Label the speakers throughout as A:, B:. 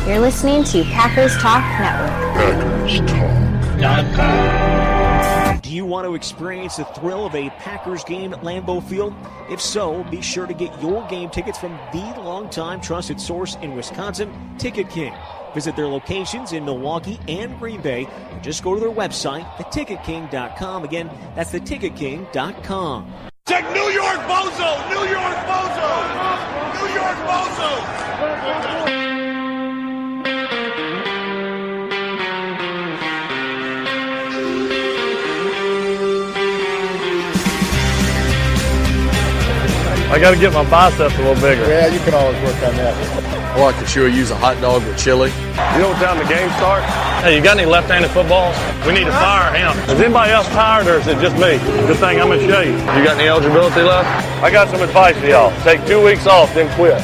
A: You're listening to Packers Talk Network.
B: Do you want to experience the thrill of a Packers game at Lambeau Field? If so, be sure to get your game tickets from the longtime trusted source in Wisconsin, Ticket King. Visit their locations in Milwaukee and Green Bay, or just go to their website, theticketking.com. Again, that's theticketking.com.
C: Check New York Bozo! New York Bozo! New York Bozo!
D: I got to get my biceps a little bigger.
E: Yeah, you can always work on that.
F: Or I could sure use a hot dog with chili.
D: You know what time the game starts? Hey, you got any left-handed footballs? We need to fire him. Is anybody else tired, or is it just me? Good thing I'm in shape. You got any eligibility left? I got some advice for y'all. Take 2 weeks off, then quit.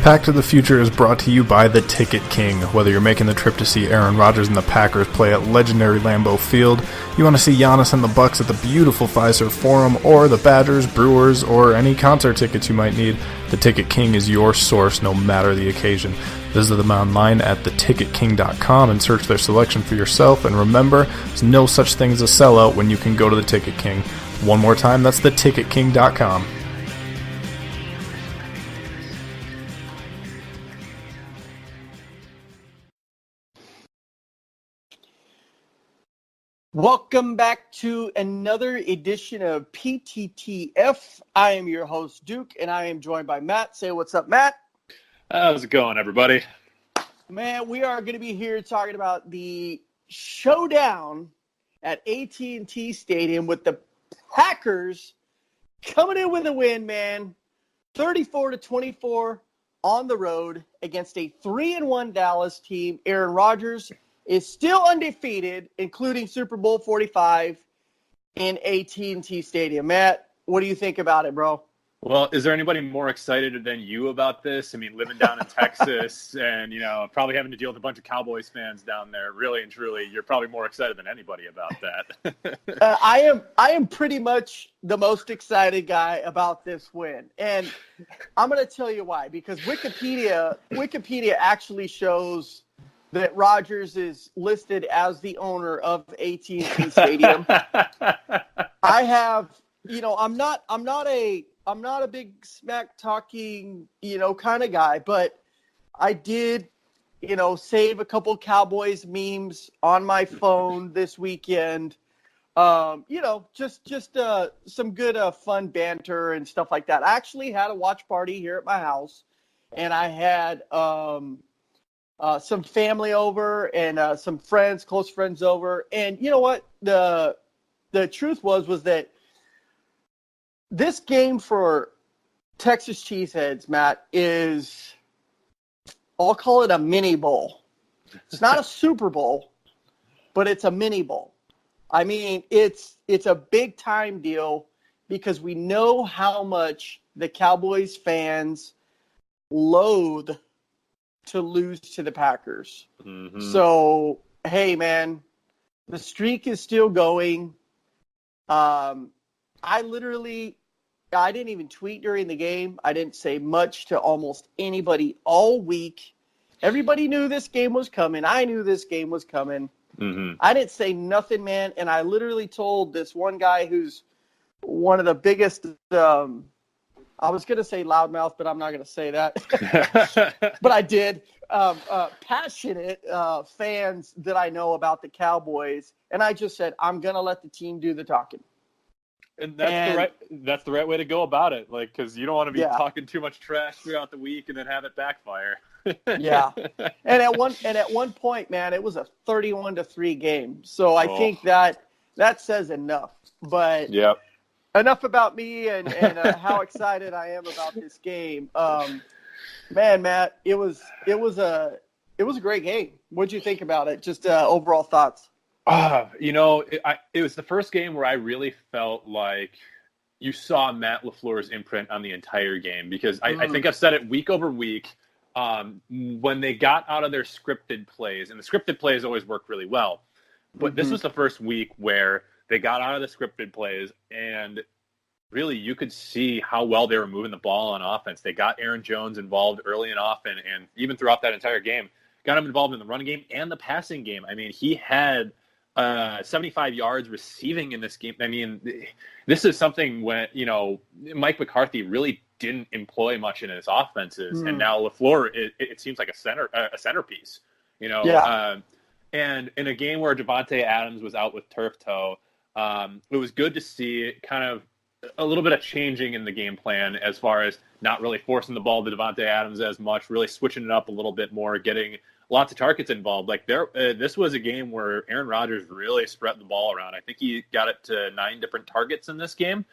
G: Pack to the Future is brought to you by The Ticket King. Whether you're making the trip to see Aaron Rodgers and the Packers play at legendary Lambeau Field, you want to see Giannis and the Bucks at the beautiful Fiserv Forum, or the Badgers, Brewers, or any concert tickets you might need, The Ticket King is your source no matter the occasion. Visit them online at theticketking.com and search their selection for yourself. And remember, there's no such thing as a sellout when you can go to The Ticket King. One more time, that's theticketking.com.
H: Welcome back to another edition of PTTF. I am your host, Duke, and I am joined by Matt. Say what's up, Matt.
I: How's it going, everybody?
H: Man, we are going to be here talking about the showdown at AT&T Stadium with the Packers coming in with a win, man. 34-24 on the road against a 3-1 Dallas team. Aaron Rodgers is still undefeated, including Super Bowl 45 in AT&T Stadium. Matt, what do you think about it, bro?
I: Well, is there anybody more excited than you about this? I mean, living down in Texas and, probably having to deal with a bunch of Cowboys fans down there, really and truly, you're probably more excited than anybody about that.
H: I am pretty much the most excited guy about this win. And I'm going to tell you why, because Wikipedia actually shows that Rodgers is listed as the owner of AT&T Stadium. I have, I'm not a big smack talking, kind of guy, but I did, save a couple Cowboys memes on my phone this weekend. Just some good fun banter and stuff like that. I actually had a watch party here at my house, and I had some family over and some friends, close friends over. And you know what? The truth was that this game for Texas Cheeseheads, Matt, is, I'll call it a mini bowl. It's not a Super Bowl, but it's a mini bowl. I mean, it's a big time deal because we know how much the Cowboys fans loathe to lose to the Packers. Mm-hmm. So, hey, man, the streak is still going. I didn't even tweet during the game. I didn't say much to almost anybody all week. Everybody knew this game was coming. I knew this game was coming. Mm-hmm. I didn't say nothing, man. And I literally told this one guy who's one of the biggest, I was going to say loudmouth, but I'm not going to say that. But I did. Passionate fans that I know about the Cowboys. And I just said, I'm going to let the team do the talking.
I: And that's the right way to go about it. Like, because you don't want to be talking too much trash throughout the week and then have it backfire.
H: Yeah. And at one point, man, it was a 31-3 game. So I think that says enough. But enough about me and how excited I am about this game. Man, Matt, it was a great game. What'd you think about it? Just overall thoughts.
I: It was the first game where I really felt like you saw Matt LaFleur's imprint on the entire game, because I think I've said it week over week. When they got out of their scripted plays, and the scripted plays always work really well, but this was the first week where they got out of the scripted plays and really you could see how well they were moving the ball on offense. They got Aaron Jones involved early and often, and even throughout that entire game, got him involved in the running game and the passing game. I mean, he had 75 yards receiving in this game. I mean, this is something when, Mike McCarthy really didn't employ much in his offenses, and now LaFleur, it seems like a centerpiece, and in a game where Devontae Adams was out with turf toe, it was good to see kind of a little bit of changing in the game plan as far as not really forcing the ball to Devontae Adams as much, really switching it up a little bit more, getting lots of targets involved. Like this was a game where Aaron Rodgers really spread the ball around. I think he got it to 9 different targets in this game.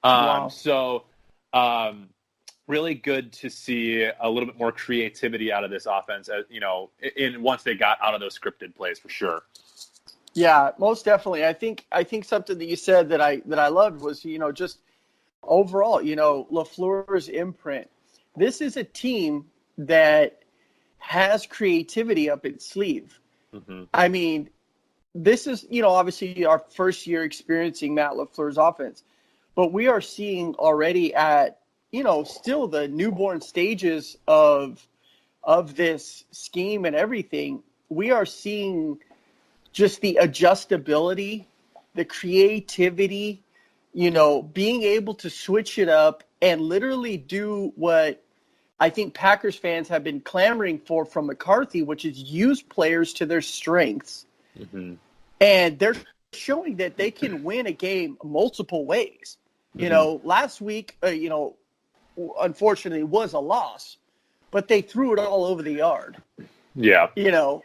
H: Wow.
I: So really good to see a little bit more creativity out of this offense, once they got out of those scripted plays for sure.
H: Yeah, most definitely. I think something that you said that I loved was, just overall, LaFleur's imprint. This is a team that has creativity up its sleeve.
I: Mm-hmm.
H: I mean, this is, obviously our first year experiencing Matt LaFleur's offense, but we are seeing already at, still the newborn stages of this scheme and everything. We are seeing just the adjustability, the creativity, being able to switch it up and literally do what I think Packers fans have been clamoring for from McCarthy, which is use players to their strengths.
I: Mm-hmm.
H: And they're showing that they can win a game multiple ways.
I: Mm-hmm.
H: Last week, unfortunately was a loss, but they threw it all over the yard.
I: Yeah.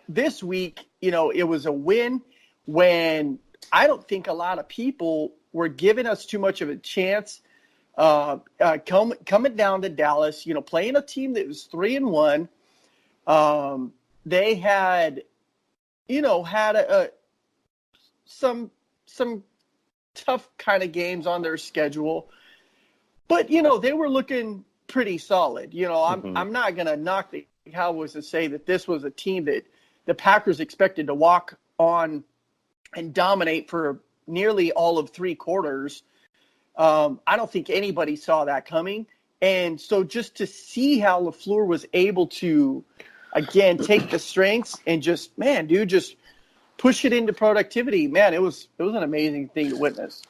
H: This week, it was a win when I don't think a lot of people were giving us too much of a chance. Coming down to Dallas, playing a team that was 3-1. They had, had some tough kind of games on their schedule, but they were looking pretty solid. I'm not gonna knock the Cowboys and say that this was a team that the Packers expected to walk on and dominate for nearly all of 3 quarters. I don't think anybody saw that coming. And so just to see how LaFleur was able to, again, take the strengths and just push it into productivity, man, it was an amazing thing to witness.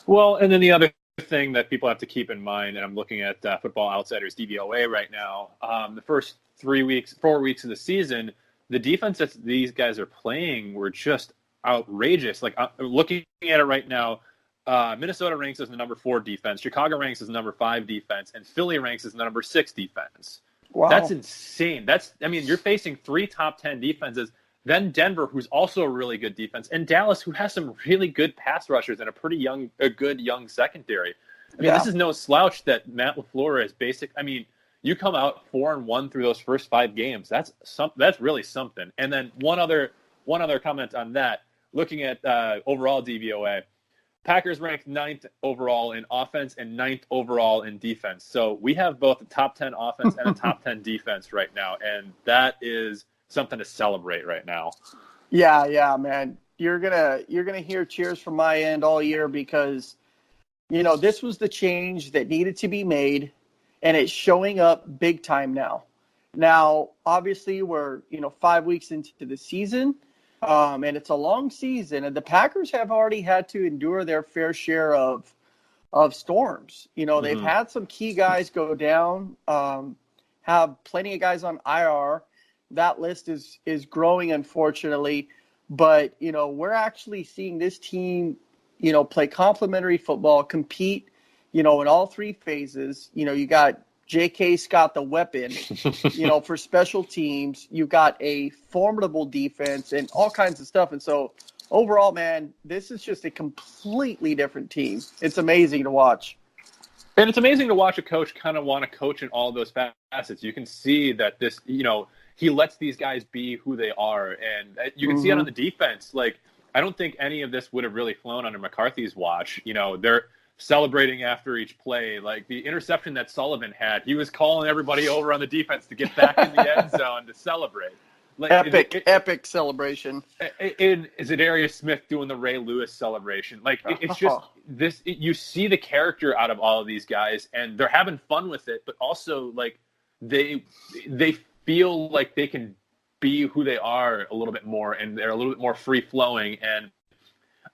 I: Well, and then the other thing that people have to keep in mind, and I'm looking at Football Outsiders DVOA right now, the first 4 weeks of the season, the defense that these guys are playing were just outrageous. Like looking at it right now, Minnesota ranks as the number 4 defense, Chicago ranks as the number 5 defense, and Philly ranks as the number 6 defense.
H: Wow.
I: That's insane. You're facing 3 top 10 defenses, then Denver, who's also a really good defense, and Dallas, who has some really good pass rushers and a good young secondary. This is no slouch that Matt LaFleur is basic. You come out 4-1 through those first 5 games. That's really something. And then one other comment on that. Looking at overall DVOA, Packers ranked 9th overall in offense and 9th overall in defense. So we have both a top 10 offense and a top 10 defense right now, and that is something to celebrate right now.
H: Yeah, man. You're gonna hear cheers from my end all year because this was the change that needed to be made, and it's showing up big time now. Now, obviously, we're 5 weeks into the season, and it's a long season, and the Packers have already had to endure their fair share of storms. They've had some key guys go down, have plenty of guys on IR. That list is growing, unfortunately. But, we're actually seeing this team, play complementary football, compete, in all 3 phases. You got J.K. Scott, the weapon, for special teams. You got a formidable defense and all kinds of stuff. And so overall, man, this is just a completely different team. It's amazing to watch.
I: And it's amazing to watch a coach kind of want to coach in all those facets. You can see that this, he lets these guys be who they are. And you can see it on the defense. Like, I don't think any of this would have really flown under McCarthy's watch. They're celebrating after each play. Like the interception that Sullivan had, he was calling everybody over on the defense to get back in the end zone to celebrate. Like
H: epic celebration.
I: In Zadarius Smith doing the Ray Lewis celebration. Like it's just this. You see the character out of all of these guys, and they're having fun with it, but also like they feel like they can be who they are a little bit more, and they're a little bit more free flowing. And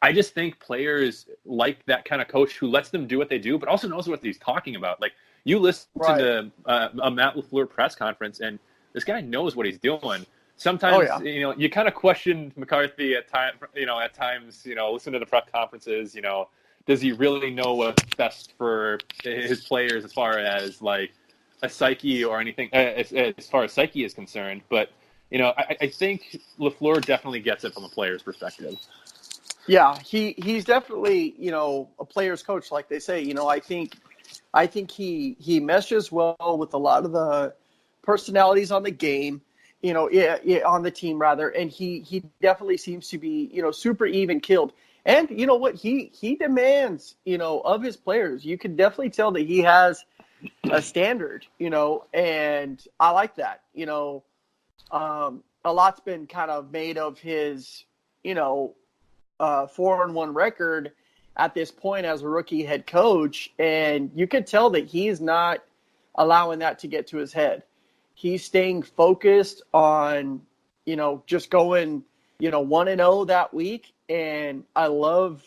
I: I just think players like that kind of coach who lets them do what they do, but also knows what he's talking about. Like you listen to a Matt LaFleur press conference, and this guy knows what he's doing. Sometimes, you kind of question McCarthy at times, listen to the press conferences, does he really know what's best for his players as far as like a psyche or anything, as far as psyche is concerned. But, I think LaFleur definitely gets it from a player's perspective.
H: Yeah, he's definitely, a player's coach, like they say. I think he meshes well with a lot of the personalities on the game. On the team rather, and he definitely seems to be, super even killed. And you know what, he demands, of his players. You can definitely tell that he has a standard, and I like that. A lot's been kind of made of his, 4-1 record at this point as a rookie head coach, and you can tell that he's not allowing that to get to his head. He's staying focused on, just going, 1-0 that week. And I love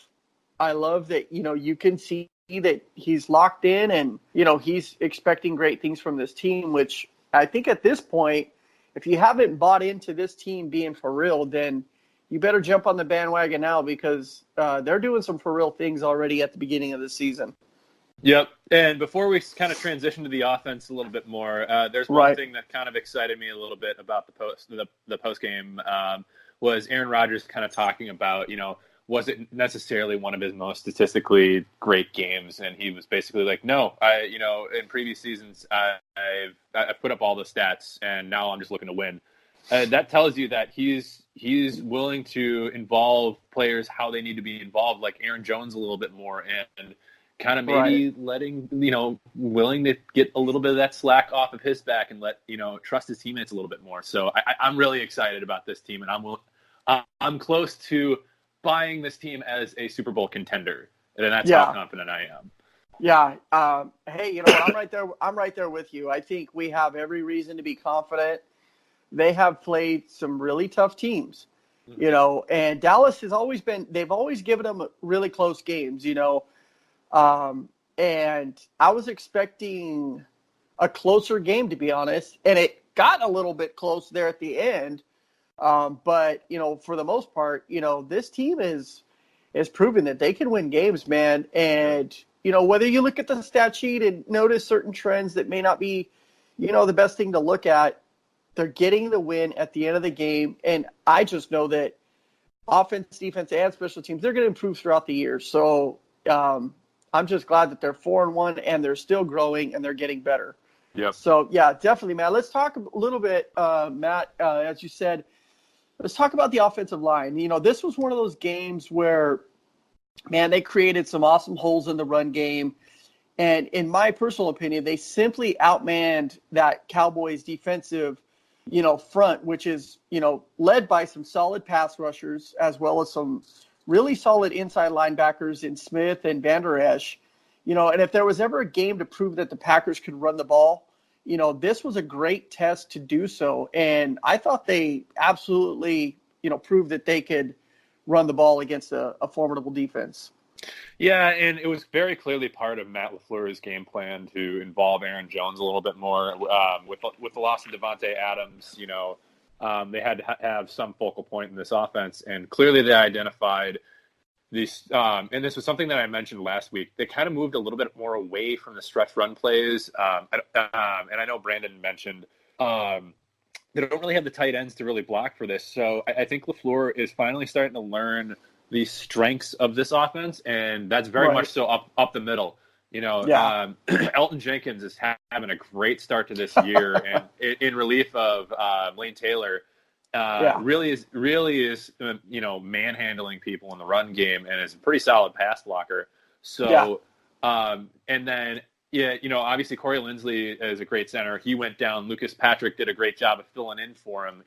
H: that, you can see that he's locked in and, he's expecting great things from this team, which I think at this point, if you haven't bought into this team being for real, then you better jump on the bandwagon now because they're doing some for real things already at the beginning of the season.
I: Yep. And before we kind of transition to the offense a little bit more, there's one thing that kind of excited me a little bit about the post game was Aaron Rodgers kind of talking about, was it necessarily one of his most statistically great games? And he was basically like, no, in previous seasons, I've put up all the stats and now I'm just looking to win. That tells you that he's willing to involve players how they need to be involved, like Aaron Jones a little bit more, and kind of maybe letting, willing to get a little bit of that slack off of his back and trust his teammates a little bit more. So I'm really excited about this team, and I'm close to buying this team as a Super Bowl contender, and that's how confident I am.
H: Yeah. Hey, you know what? I'm right there with you. I think we have every reason to be confident. They have played some really tough teams, and Dallas has always they've always given them really close games, and I was expecting a closer game, to be honest, and it got a little bit close there at the end. But, for the most part, this team is proven that they can win games, man. And, whether you look at the stat sheet and notice certain trends that may not be, the best thing to look at, they're getting the win at the end of the game. And I just know that offense, defense, and special teams, they're going to improve throughout the year. So, I'm just glad that they're 4-1 and they're still growing and they're getting better.
I: Yep.
H: So, yeah, definitely, Matt. Let's talk a little bit, Matt, as you said, let's talk about the offensive line. This was one of those games where, man, they created some awesome holes in the run game. And in my personal opinion, they simply outmanned that Cowboys defensive, front, which is, led by some solid pass rushers as well as some really solid inside linebackers in Smith and Van Der Esch. And if there was ever a game to prove that the Packers could run the ball, this was a great test to do so. And I thought they absolutely, proved that they could run the ball against a formidable defense.
I: Yeah, and it was very clearly part of Matt LaFleur's game plan to involve Aaron Jones a little bit more. With the loss of Devontae Adams, they had to have some focal point in this offense, and clearly they identified these. And this was something that I mentioned last week. They kind of moved a little bit more away from the stretch run plays, and I know Brandon mentioned they don't really have the tight ends to really block for this. So I think LaFleur is finally starting to learn the strengths of this offense, and that's very much so up the middle. Elton Jenkins is having a great start to this year, and in relief of Lane Taylor, really is manhandling people in the run game, and is a pretty solid pass blocker. So, and then Yeah, obviously Corey Linsley is a great center. He went down. Lucas Patrick did a great job of filling in for him.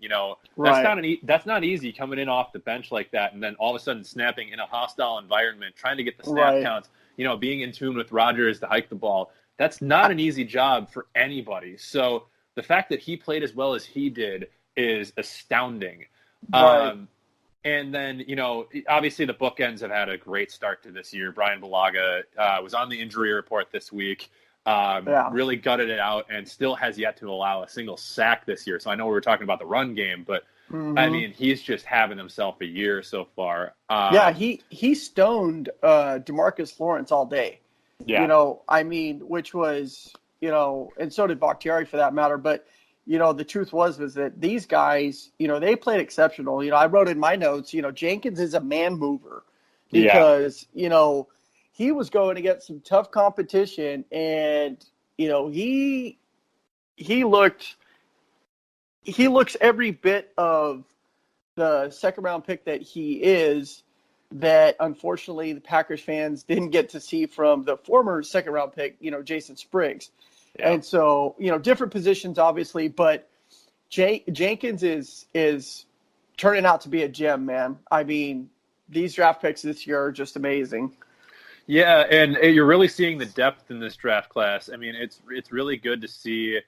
I: That's not easy coming in off the bench like that, and then all of a sudden snapping in a hostile environment, trying to get the snap counts. Being in tune with Rodgers to hike the ball. That's not an easy job for anybody. So the fact that he played as well as he did is astounding.
H: Right.
I: And then, obviously the bookends have had a great start to this year. Brian Bulaga was on the injury report this week, really gutted it out, and still has yet to allow a single sack this year. So I know we were talking about the run game, but, I mean, he's just having himself a year so far.
H: He stoned DeMarcus Lawrence all day.
I: Yeah.
H: Which was, and so did Bakhtiari for that matter, but the truth was that these guys, they played exceptional. I wrote in my notes, Jenkins is a man mover because, he was going to get some tough competition, and, he looks every bit of the second round pick that he is, that unfortunately the Packers fans didn't get to see from the former second round pick, Jason Spriggs. Yeah. And so, different positions, obviously, but Jenkins is turning out to be a gem, man. I mean, these draft picks this year are just amazing.
I: Yeah, and you're really seeing the depth in this draft class. I mean, it's really good to see.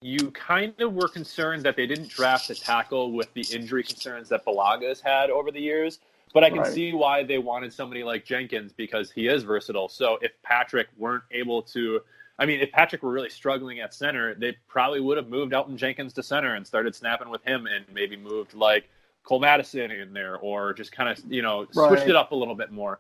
I: You kind of were concerned that they didn't draft a tackle with the injury concerns that Balaga's had over the years. But I can see why they wanted somebody like Jenkins, because he is versatile. So if Patrick weren't able to – if Patrick were really struggling at center, they probably would have moved Elton Jenkins to center and started snapping with him, and maybe moved like Cole Madison in there, or just kind of, switched it up a little bit more.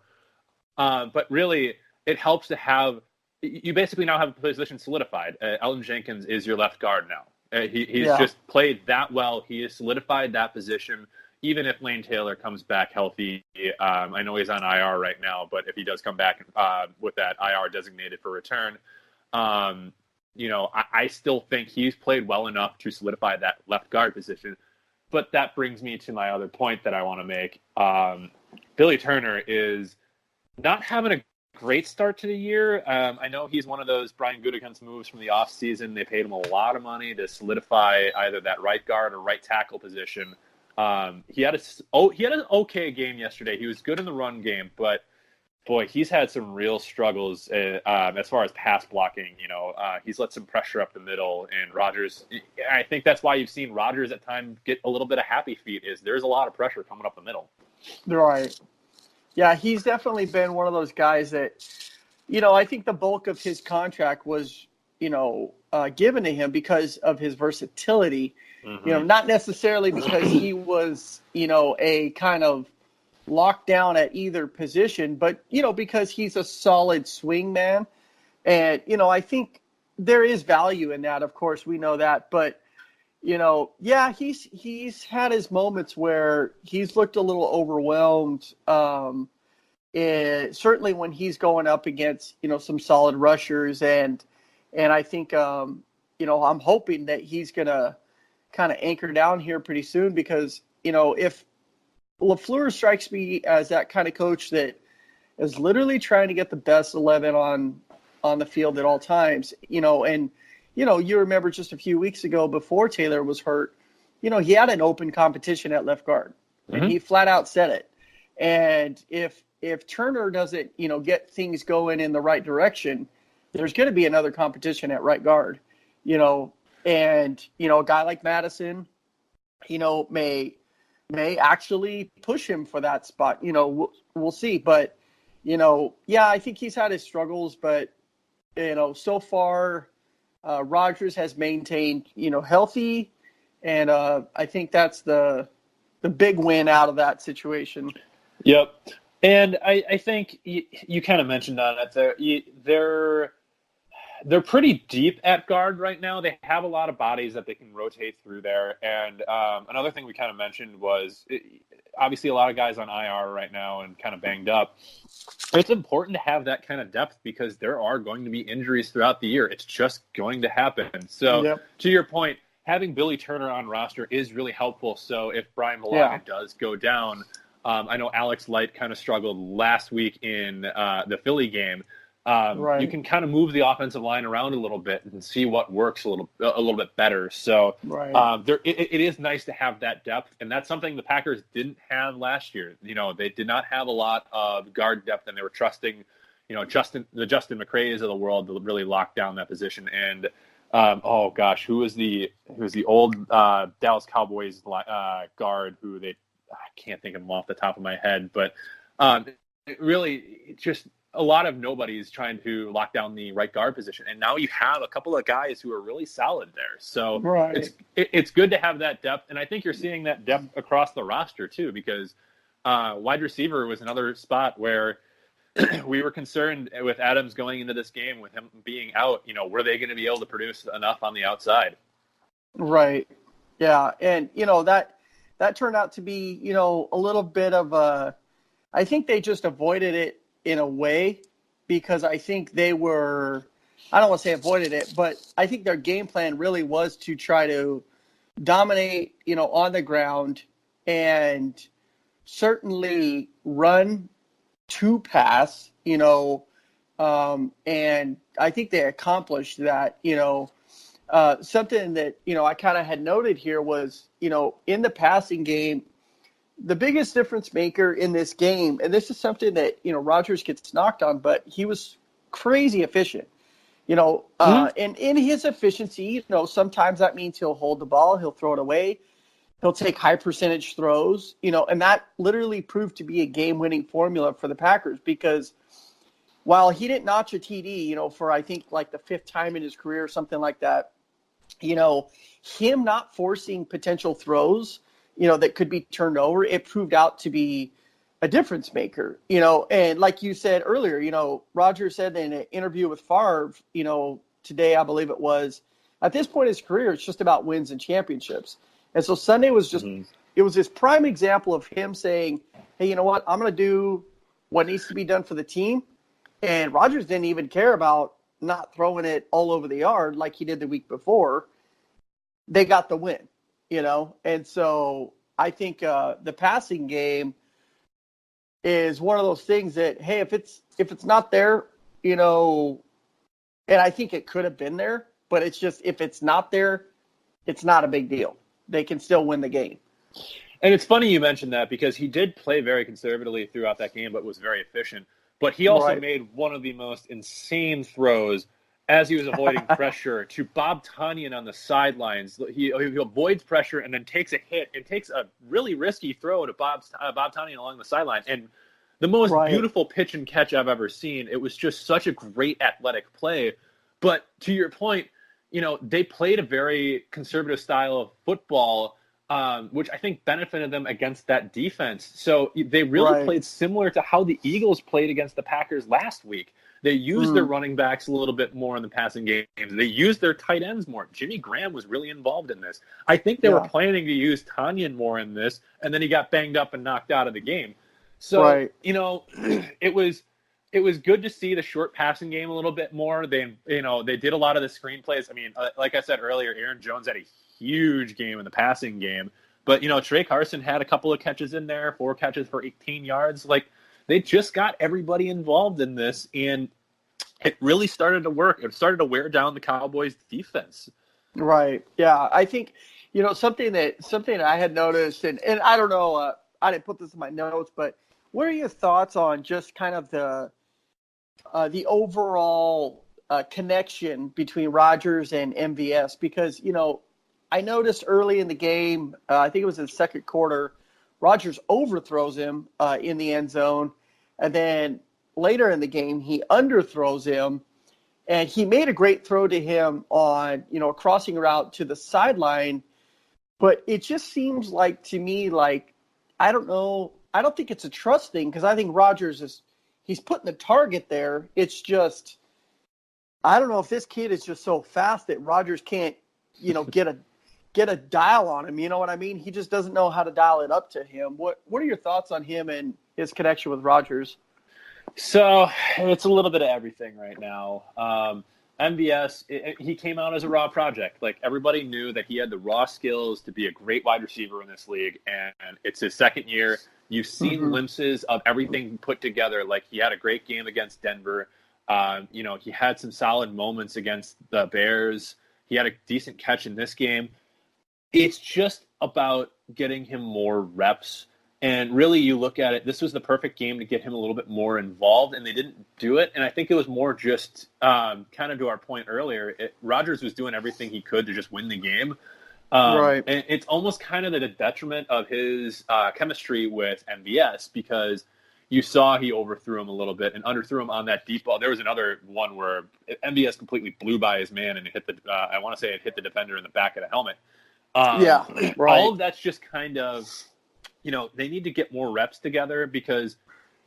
I: But really, it helps to have – you basically now have a position solidified. Elton Jenkins is your left guard now. He's just played that well. He has solidified that position. Even if Lane Taylor comes back healthy, I know he's on IR right now, but if he does come back with that IR designated for return, I still think he's played well enough to solidify that left guard position. But that brings me to my other point that I want to make. Billy Turner is not having a great start to the year. I know he's one of those Brian Gutekunst moves from the offseason. They paid him a lot of money to solidify either that right guard or right tackle position. He had an okay game yesterday. He was good in the run game, but boy, he's had some real struggles as far as pass blocking. He's let some pressure up the middle, and Rodgers. I think that's why you've seen Rodgers at times get a little bit of happy feet. Is there's a lot of pressure coming up the middle.
H: Right. Yeah, he's definitely been one of those guys that, I think the bulk of his contract was, given to him because of his versatility. Mm-hmm. Not necessarily because he was, a kind of lockdown at either position, but, because he's a solid swing man. And, I think there is value in that. Of course, we know that. But, he's had his moments where he's looked a little overwhelmed. Certainly when he's going up against, some solid rushers. And I think, I'm hoping that he's going to kind of anchor down here pretty soon, because, if LaFleur strikes me as that kind of coach that is literally trying to get the best 11 on the field at all times, and, you remember just a few weeks ago before Taylor was hurt, he had an open competition at left guard, and he flat out said it. And if Turner doesn't, get things going in the right direction, there's going to be another competition at right guard, and, a guy like Madison, may actually push him for that spot. We'll see. But, I think he's had his struggles, but, so far, Rodgers has maintained, healthy. And I think that's the big win out of that situation.
I: Yep. And I think you kind of mentioned on it. They're pretty deep at guard right now. They have a lot of bodies that they can rotate through there. And another thing we kind of mentioned was obviously a lot of guys on IR right now and kind of banged up. It's important to have that kind of depth because there are going to be injuries throughout the year. It's just going to happen. So to your point, having Billy Turner on roster is really helpful. So if Brian Bulaga does go down, I know Alex Light kind of struggled last week in the Philly game.
H: Right.
I: You can kind of move the offensive line around a little bit and see what works a little bit better. So
H: Right.
I: it is nice to have that depth, and that's something the Packers didn't have last year. They did not have a lot of guard depth, and they were trusting, Justin McCrays of the world to really lock down that position. And who was the old Dallas Cowboys guard who I can't think of him off the top of my head, but just a lot of nobodies trying to lock down the right guard position, and now you have a couple of guys who are really solid there. So
H: Right.
I: it's good to have that depth, and I think you're seeing that depth across the roster too, because wide receiver was another spot where we were concerned with Adams going into this game with him being out. Were they going to be able to produce enough on the outside?
H: Right. Yeah, and that turned out to be a little bit of a. I think they just avoided it in a way, because I think they were, I don't want to say avoided it, but I think their game plan really was to try to dominate, on the ground, and certainly run to pass, and I think they accomplished that. Something that, I kind of had noted here was, in the passing game, the biggest difference maker in this game, and this is something that, Rodgers gets knocked on, but he was crazy efficient, and in his efficiency, sometimes that means he'll hold the ball, he'll throw it away, he'll take high percentage throws, and that literally proved to be a game-winning formula for the Packers, because while he didn't notch a TD, for I think like the 5th time in his career or something like that, him not forcing potential throws, that could be turned over, it proved out to be a difference maker, and like you said earlier, Roger said in an interview with Favre, today, I believe it was, at this point in his career, it's just about wins and championships. And so Sunday was just, it was this prime example of him saying, hey, you know what, I'm going to do what needs to be done for the team. And Rodgers didn't even care about not throwing it all over the yard like he did the week before. They got the win, And so I think the passing game is one of those things that, hey, if it's not there, and I think it could have been there, but it's just, if it's not there, it's not a big deal. They can still win the game.
I: And it's funny you mentioned that, because he did play very conservatively throughout that game, but was very efficient. But he also made one of the most insane throws as he was avoiding pressure to Bob Tonyan on the sidelines. He avoids pressure and then takes a hit and takes a really risky throw to Bob Tonyan along the sideline. And the most beautiful pitch and catch I've ever seen. It was just such a great athletic play. But to your point, they played a very conservative style of football, which I think benefited them against that defense. So they really played similar to how the Eagles played against the Packers last week. They used their running backs a little bit more in the passing games. They used their tight ends more. Jimmy Graham was really involved in this. I think they were planning to use Tonyan more in this, and then he got banged up and knocked out of the game. So, it was good to see the short passing game a little bit more. They did a lot of the screenplays. I mean, like I said earlier, Aaron Jones had a huge game in the passing game. But, Trey Carson had a couple of catches in there, 4 catches for 18 yards. Like, they just got everybody involved in this, and it really started to work. It started to wear down the Cowboys' defense.
H: Right. Yeah. I think, something that I had noticed, and I don't know, I didn't put this in my notes, but what are your thoughts on just kind of the overall connection between Rodgers and MVS? Because, I noticed early in the game, I think it was in the second quarter, Rodgers overthrows him in the end zone. And then later in the game, he underthrows him. And he made a great throw to him on, a crossing route to the sideline. But it just seems like, to me, like, I don't know. I don't think it's a trust thing, because I think Rodgers he's putting the target there. It's just, I don't know if this kid is just so fast that Rodgers can't, get a dial on him. You know what I mean? He just doesn't know how to dial it up to him. What are your thoughts on him and his connection with Rodgers?
I: So it's a little bit of everything right now. MVS, he came out as a raw project. Like, everybody knew that he had the raw skills to be a great wide receiver in this league, and it's his second year. You've seen glimpses of everything put together. Like, he had a great game against Denver. He had some solid moments against the Bears. He had a decent catch in this game. It's just about getting him more reps. And really, you look at it, this was the perfect game to get him a little bit more involved, and they didn't do it. And I think it was more just kind of to our point earlier, Rodgers was doing everything he could to just win the game.
H: Right.
I: And it's almost kind of the detriment of his chemistry with MVS, because you saw he overthrew him a little bit and underthrew him on that deep ball. There was another one where MVS completely blew by his man and it hit I want to say it hit the defender in the back of the helmet.
H: Right.
I: All of that's just kind of, they need to get more reps together, because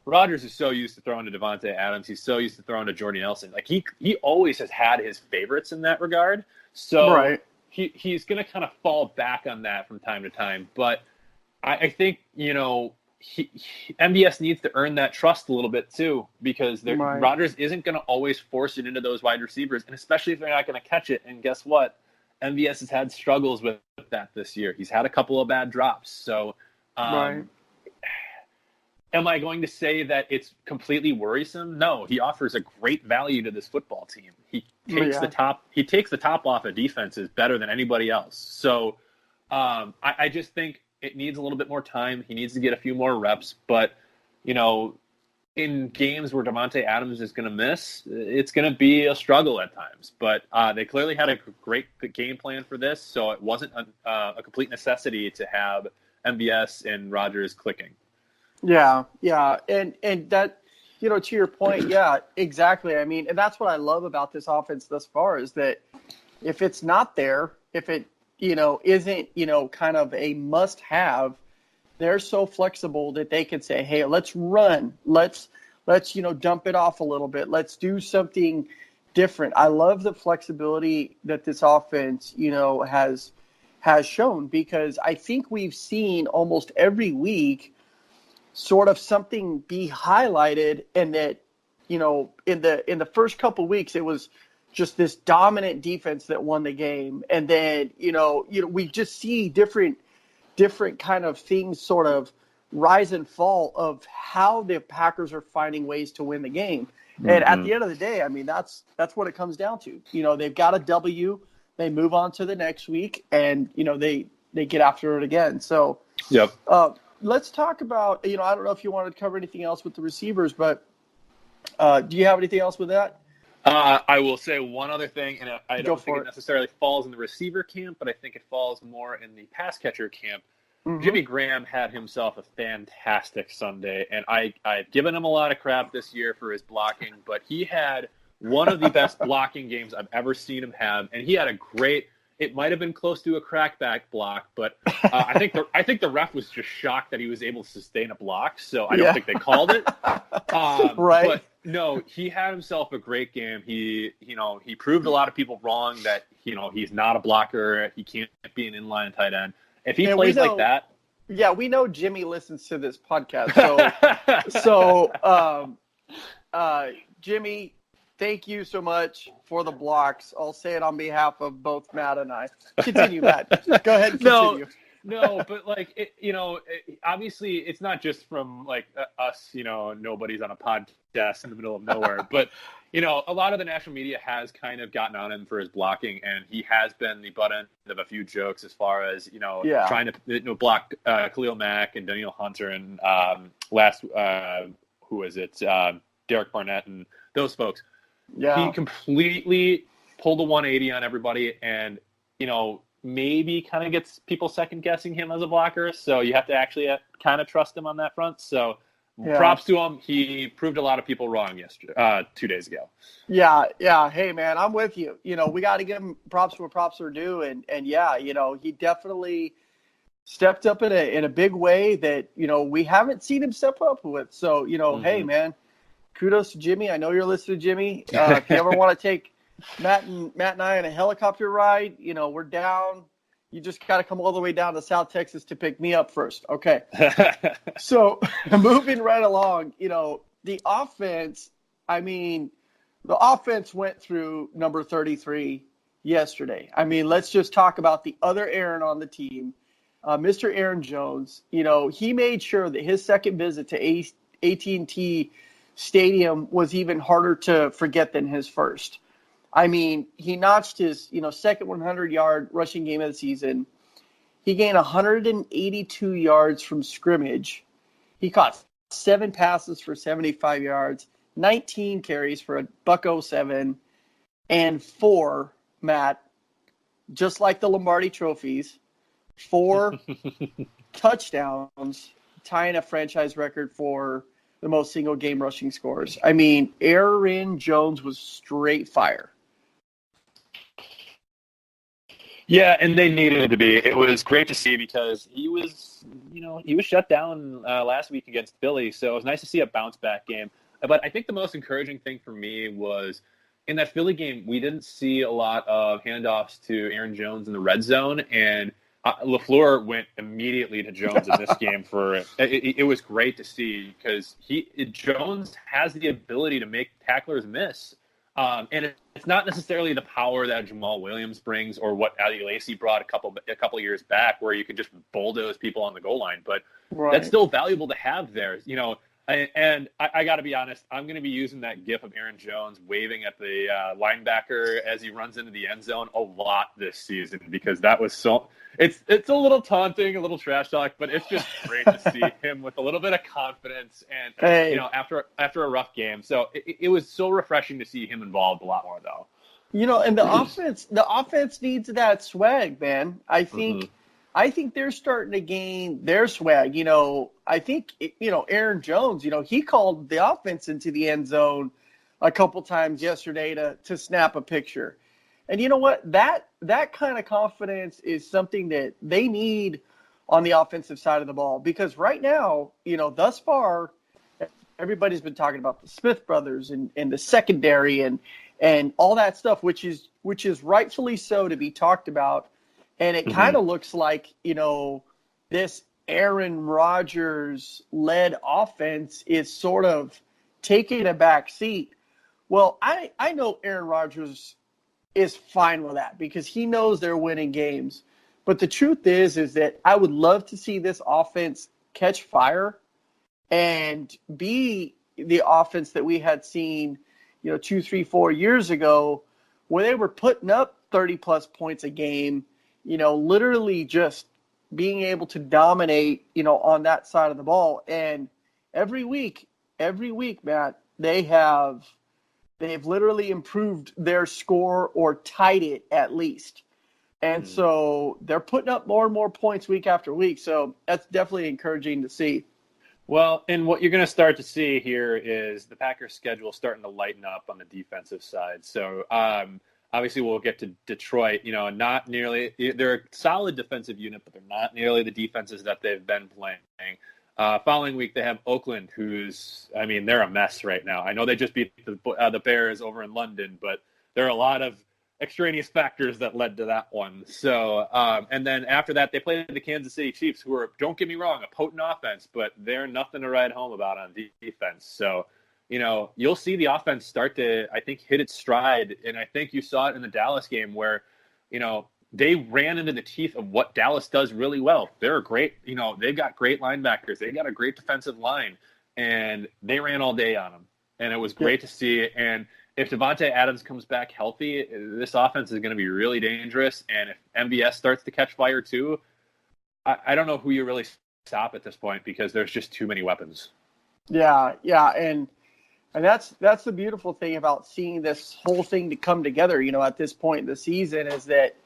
I: Rodgers is so used to throwing to Devontae Adams. He's so used to throwing to Jordy Nelson. Like he always has had his favorites in that regard. So he's going to kind of fall back on that from time to time. But I think, MVS needs to earn that trust a little bit too, because Rodgers isn't going to always force it into those wide receivers, and especially if they're not going to catch it. And guess what? MVS has had struggles with that this year. He's had a couple of bad drops. So am I going to say that it's completely worrisome? No, he offers a great value to this football team. He takes the top off of defenses better than anybody else. So I just think it needs a little bit more time. He needs to get a few more reps. But, in games where Devontae Adams is going to miss, it's going to be a struggle at times. But they clearly had a great game plan for this, so it wasn't a complete necessity to have MVS and Rodgers clicking.
H: Yeah. And that, to your point, yeah, exactly. I mean, and that's what I love about this offense thus far, is that if it's not there, if it, isn't, kind of a must-have, they're so flexible that they can say, hey, let's run. Let's dump it off a little bit. Let's do something different. I love the flexibility that this offense, has shown, because I think we've seen almost every week sort of something be highlighted, and that, in the first couple weeks, it was just this dominant defense that won the game. And then, we just see different kind of things sort of rise and fall of how the Packers are finding ways to win the game. Mm-hmm. And at the end of the day, I mean, that's what it comes down to. They've got a W, they move on to the next week, and, they get after it again. So let's talk about, I don't know if you wanted to cover anything else with the receivers, but do you have anything else with that?
I: I will say one other thing, and I don't think it necessarily falls in the receiver camp, but I think it falls more in the pass catcher camp. Mm-hmm. Jimmy Graham had himself a fantastic Sunday, and I've given him a lot of crap this year for his blocking, but he had one of the best blocking games I've ever seen him have, and he had a great. It might have been close to a crackback block, but I think the ref was just shocked that he was able to sustain a block, so I don't think they called it.
H: Right.
I: But no, he had himself a great game. He proved a lot of people wrong that, he's not a blocker. He can't be an inline tight end. If he plays like that.
H: Yeah, we know Jimmy listens to this podcast. So Jimmy, thank you so much for the blocks. I'll say it on behalf of both Matt and I. Continue, Matt. Go ahead and continue.
I: No, but obviously it's not just from us, nobody's on a podcast in the middle of nowhere, but a lot of the national media has kind of gotten on him for his blocking, and he has been the butt end of a few jokes as far as, trying to block Khalil Mack and Daniel Hunter and who is it? Derek Barnett and those folks. Yeah. He completely pulled a 180 on everybody, and, maybe kind of gets people second guessing him as a blocker. So you have to actually kind of trust him on that front. So props to him. He proved a lot of people wrong 2 days ago. Yeah.
H: Hey man, I'm with you. We got to give him props where props are due. And he definitely stepped up in a big way that, we haven't seen him step up with. So, Hey man, kudos to Jimmy. I know you're listening to Jimmy. If you ever want to take Matt and I on a helicopter ride, we're down. You just got to come all the way down to South Texas to pick me up first. Okay. So moving right along, the offense, the offense went through number 33 yesterday. Let's just talk about the other Aaron on the team, Mr. Aaron Jones. He made sure that his second visit to AT&T stadium was even harder to forget than his first. I mean, he notched his, second 100-yard rushing game of the season. He gained 182 yards from scrimmage. He caught 7 passes for 75 yards, 19 carries for a $107, and 4, Matt, just like the Lombardi trophies, 4 touchdowns, tying a franchise record for the most single-game rushing scores. I mean, Aaron Jones was straight fire.
I: Yeah, and they needed it to be. It was great to see because he was shut down last week against Philly, so it was nice to see a bounce-back game. But I think the most encouraging thing for me was in that Philly game, we didn't see a lot of handoffs to Aaron Jones in the red zone, and LaFleur went immediately to Jones in this game for it. It was great to see because Jones has the ability to make tacklers miss. And it's not necessarily the power that Jamal Williams brings or what Ali Lacy brought a couple years back where you can just bulldoze people on the goal line, but that's still valuable to have there. And I got to be honest, I'm going to be using that gif of Aaron Jones waving at the linebacker as he runs into the end zone a lot this season because that was it's a little taunting, a little trash talk, but it's just great to see him with a little bit of confidence and after a rough game. So it was so refreshing to see him involved a lot more though.
H: And the offense needs that swag, man. I think they're starting to gain their swag. I think, Aaron Jones, he called the offense into the end zone a couple times yesterday to snap a picture. And you know what? That kind of confidence is something that they need on the offensive side of the ball because right now, thus far, everybody's been talking about the Smith brothers and the secondary and all that stuff, which is rightfully so to be talked about. And it kind of looks like, this Aaron Rodgers-led offense is sort of taking a back seat. Well, I know Aaron Rodgers is fine with that because he knows they're winning games. But the truth is that I would love to see this offense catch fire and be the offense that we had seen, 2, 3, 4 years ago where they were putting up 30-plus points a game, literally just being able to dominate, on that side of the ball. And every week, Matt, they've literally improved their score or tied it at least. And so they're putting up more and more points week after week. So that's definitely encouraging to see.
I: Well, and what you're going to start to see here is the Packers' schedule starting to lighten up on the defensive side. So, obviously, we'll get to Detroit. Not nearly – they're a solid defensive unit, but they're not nearly the defenses that they've been playing. Following week, they have Oakland, they're a mess right now. I know they just beat the Bears over in London, but there are a lot of extraneous factors that led to that one. So, and then after that, they played the Kansas City Chiefs, who are, don't get me wrong, a potent offense, but they're nothing to write home about on defense. So, you'll see the offense start to, I think, hit its stride. And I think you saw it in the Dallas game where, they ran into the teeth of what Dallas does really well. They're great. They've got great linebackers. They got a great defensive line. And they ran all day on them. And it was great to see. And if Devontae Adams comes back healthy, this offense is going to be really dangerous. And if MVS starts to catch fire too, I don't know who you really stop at this point because there's just too many weapons. Yeah.
H: And that's the beautiful thing about seeing this whole thing to come together, at this point in the season is that,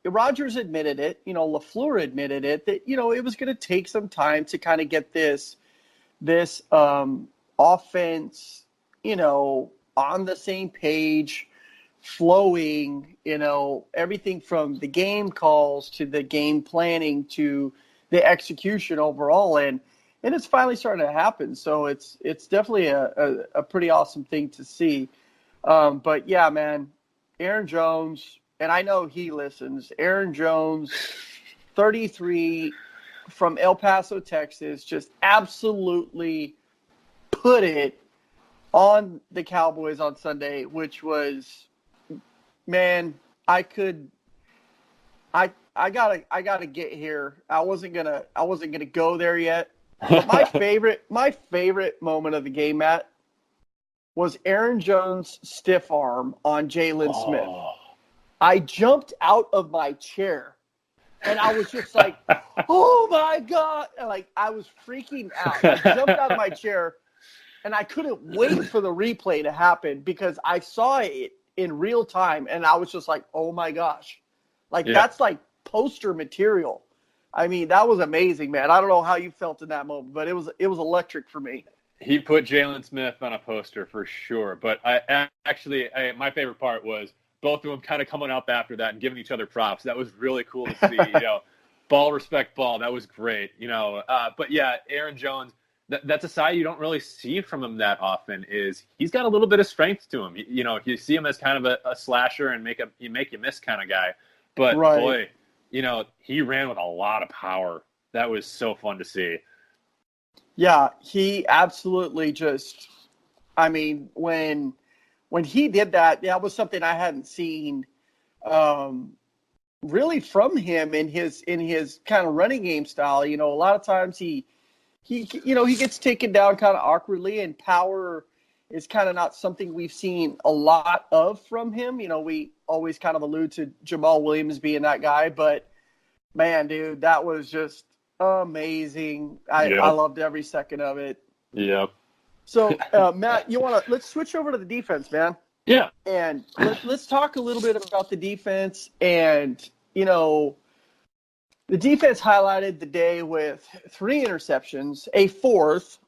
H: Rodgers admitted it, LaFleur admitted it, that, it was going to take some time to kind of get this offense, on the same page, flowing, everything from the game calls to the game planning to the execution overall. And it's finally starting to happen. So it's definitely a pretty awesome thing to see. But yeah, man, Aaron Jones, and I know he listens, Aaron Jones, 33 from El Paso, Texas, just absolutely put it on the Cowboys on Sunday, which was, man, I gotta get here. I wasn't gonna go there yet, But my favorite moment of the game, Matt, was Aaron Jones' stiff arm on Jalen Smith. I jumped out of my chair, and I was just like, oh, my God. And like, I was freaking out. I jumped out of my chair, and I couldn't wait for the replay to happen because I saw it in real time, and I was just like, oh, my gosh. Like, that's like poster material. I mean, that was amazing, man. I don't know how you felt in that moment, but it was electric for me.
I: He put Jalen Smith on a poster for sure. But my favorite part was both of them kind of coming up after that and giving each other props. That was really cool to see. Ball respect ball. That was great. But yeah, Aaron Jones. That's a side you don't really see from him that often. Is he's got a little bit of strength to him. You see him as kind of a slasher and make you miss kind of guy. But boy, he ran with a lot of power. That was so fun to see.
H: Yeah, he absolutely just. I mean, when he did that, that was something I hadn't seen, really from him in his kind of running game style. A lot of times he gets taken down kind of awkwardly, and power is kind of not something we've seen a lot of from him. We always kind of allude to Jamal Williams being that guy, but man, dude, that was just amazing. I loved every second of it.
I: Yep.
H: So, Matt, let's switch over to the defense, man.
I: Yeah.
H: And let's talk a little bit about the defense. And, the defense highlighted the day with 3 interceptions. A 4th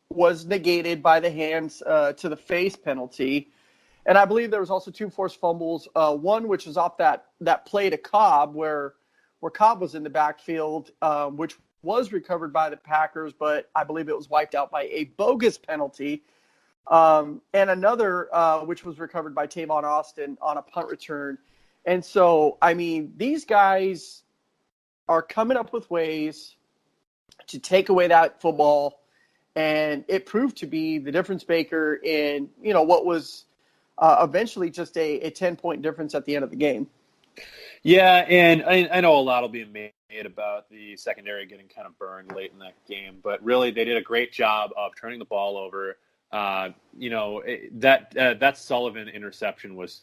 H: was negated by the hands to the face penalty. And I believe there was also 2 forced fumbles, one which was off that play to Cobb where Cobb was in the backfield, which was recovered by the Packers, but I believe it was wiped out by a bogus penalty. And another which was recovered by Tavon Austin on a punt return. And so, I mean, these guys are coming up with ways to take away that football, and it proved to be the difference maker in, what was eventually just a 10-point difference at the end of the game.
I: Yeah, and I know a lot will be made about the secondary getting kind of burned late in that game, but really they did a great job of turning the ball over. That Sullivan interception was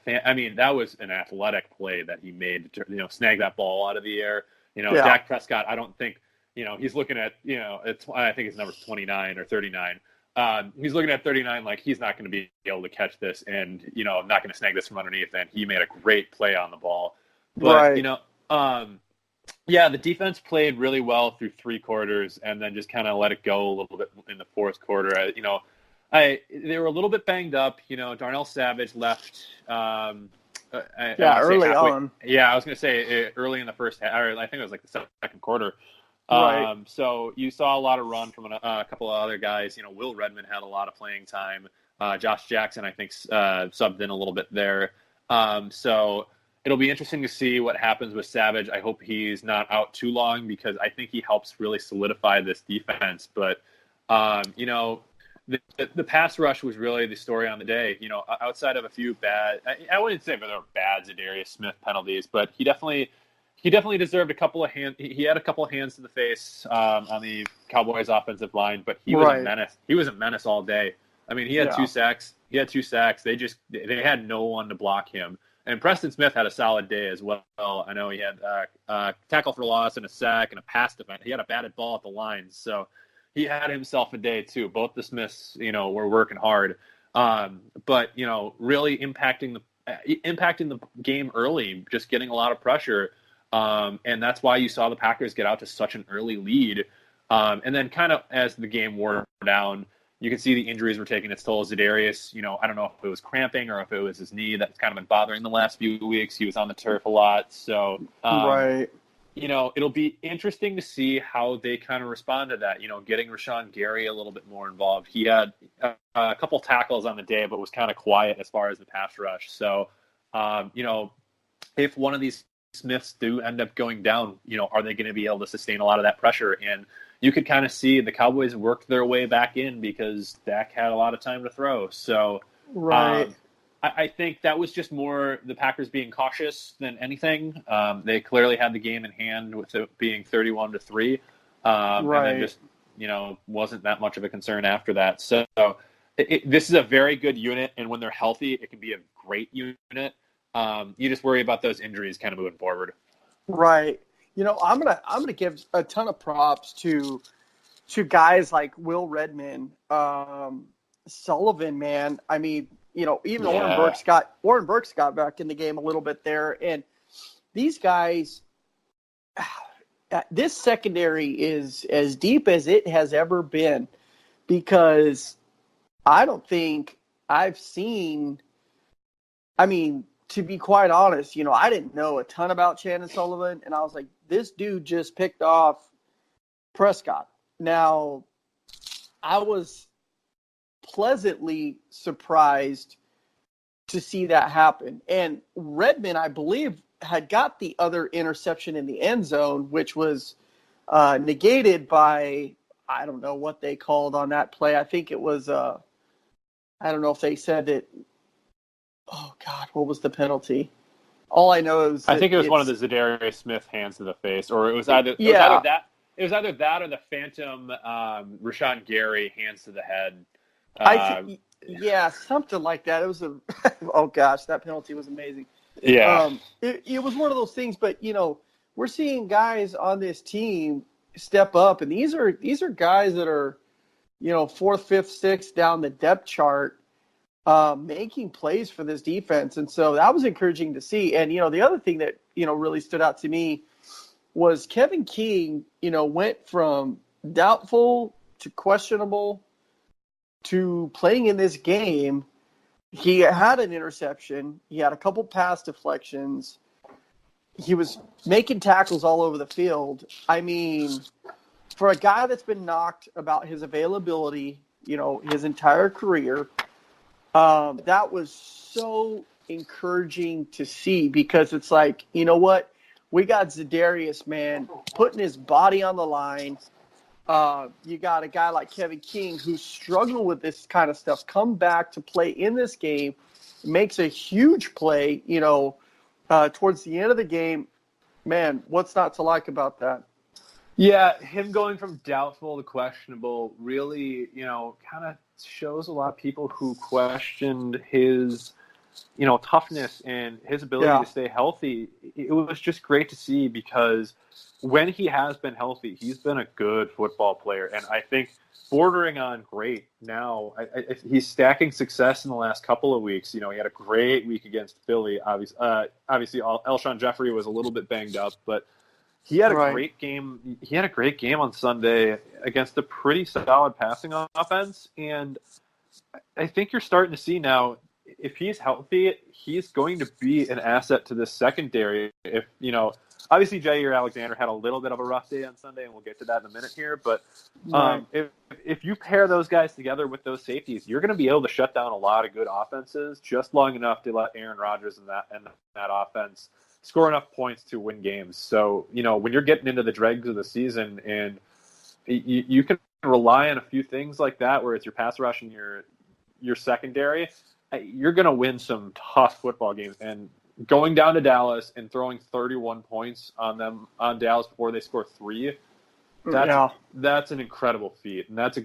I: that was an athletic play that he made to snag that ball out of the air. Dak Prescott, I don't think he's looking at I think his number's 29 or 39. He's looking at 39 like he's not going to be able to catch this and, not going to snag this from underneath. And he made a great play on the ball. But, the defense played really well through 3 quarters and then just kind of let it go a little bit in the 4th quarter. They were a little bit banged up. Darnell Savage left.
H: Early on.
I: Yeah, I was going to say early in the first half. Or I think it was like the second quarter.
H: Right.
I: So you saw a lot of run from a couple of other guys. Will Redmond had a lot of playing time. Josh Jackson, I think, subbed in a little bit there. So it'll be interesting to see what happens with Savage. I hope he's not out too long because I think he helps really solidify this defense. But, the pass rush was really the story on the day. Outside of a few bad, I wouldn't say there were bad Zadarius Smith penalties, but he definitely deserved a couple of hands. He had a couple of hands to the face on the Cowboys offensive line, but he was a menace. He was a menace all day. I mean, he had 2 sacks. They had no one to block him. And Preston Smith had a solid day as well. I know he had tackle for loss and a sack and a pass defense. He had a batted ball at the line. So he had himself a day too. Both the Smiths, were working hard. But, really impacting the game early, just getting a lot of pressure. And that's why you saw the Packers get out to such an early lead. And then kind of as the game wore down, you can see the injuries were taking its toll. Zadarius, I don't know if it was cramping or if it was his knee that's kind of been bothering the last few weeks. He was on the turf a lot. So, it'll be interesting to see how they kind of respond to that, getting Rashawn Gary a little bit more involved. He had a couple tackles on the day, but was kind of quiet as far as the pass rush. So, if one of these Smiths do end up going down, are they going to be able to sustain a lot of that pressure? And you could kind of see the Cowboys worked their way back in because Dak had a lot of time to throw. So I think that was just more the Packers being cautious than anything. They clearly had the game in hand with it being 31-3. And then just wasn't that much of a concern after that. So this is a very good unit, and when they're healthy, it can be a great unit. You just worry about those injuries kind of moving forward.
H: Right. I'm gonna give a ton of props to guys like Will Redmond, Sullivan, man. I mean, even Oren Burks got back in the game a little bit there, and these guys, this secondary is as deep as it has ever been, because I don't think I've seen. I mean, to be quite honest, I didn't know a ton about Shannon Sullivan, and I was like, this dude just picked off Prescott. Now, I was pleasantly surprised to see that happen. And Redmond, I believe, had got the other interception in the end zone, which was negated by, I don't know what they called on that play. I think it was, I don't know if they said that. Oh God, what was the penalty? All I know is
I: I think it was one of the Zadarius Smith hands to the face, or it was either that or the phantom Rashawn Gary hands to the head.
H: Something like that. It was oh gosh, that penalty was amazing.
I: Yeah,
H: it was one of those things. But we're seeing guys on this team step up, and these are guys that are fourth, fifth, sixth down the depth chart. Making plays for this defense. And so that was encouraging to see. And, the other thing that, really stood out to me was Kevin King, went from doubtful to questionable to playing in this game. He had an interception. He had a couple pass deflections. He was making tackles all over the field. I mean, for a guy that's been knocked about his availability, his entire career, that was so encouraging to see, because it's like, you know what? We got Zadarius, man, putting his body on the line. You got a guy like Kevin King who struggled with this kind of stuff, come back to play in this game, makes a huge play, towards the end of the game. Man, what's not to like about that?
I: Yeah, him going from doubtful to questionable really, kind of shows a lot of people who questioned his, toughness and his ability to stay healthy. It was just great to see, because when he has been healthy, he's been a good football player. And I think bordering on great now. He's stacking success in the last couple of weeks. He had a great week against Philly. Obviously, Alshon Jeffrey was a little bit banged up, but he had a great game. He had a great game on Sunday against a pretty solid passing offense. And I think you're starting to see now, if he's healthy, he's going to be an asset to this secondary. If, obviously Jair Alexander had a little bit of a rough day on Sunday, and we'll get to that in a minute here. But if you pair those guys together with those safeties, you're going to be able to shut down a lot of good offenses just long enough to let Aaron Rodgers and that offense score enough points to win games. So, when you're getting into the dregs of the season, and you can rely on a few things like that, where it's your pass rush and your secondary, you're going to win some tough football games. And going down to Dallas and throwing 31 points on Dallas before they score 3, that's an incredible feat. And that's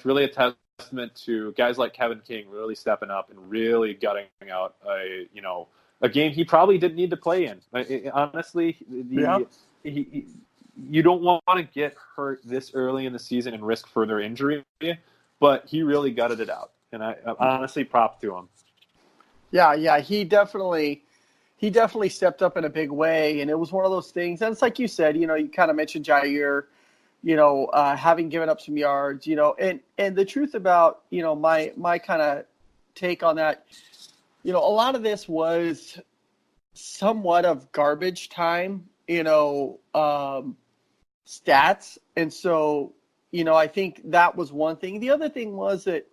I: really a testament to guys like Kevin King really stepping up and really gutting out a game he probably didn't need to play in. Honestly, you don't want to get hurt this early in the season and risk further injury, but he really gutted it out. And I honestly, props to him.
H: Yeah, he definitely stepped up in a big way, and it was one of those things. And it's like you said, you kind of mentioned Jair, having given up some yards, and the truth about, my kind of take on that, a lot of this was somewhat of garbage time, stats. And so, I think that was one thing. The other thing was that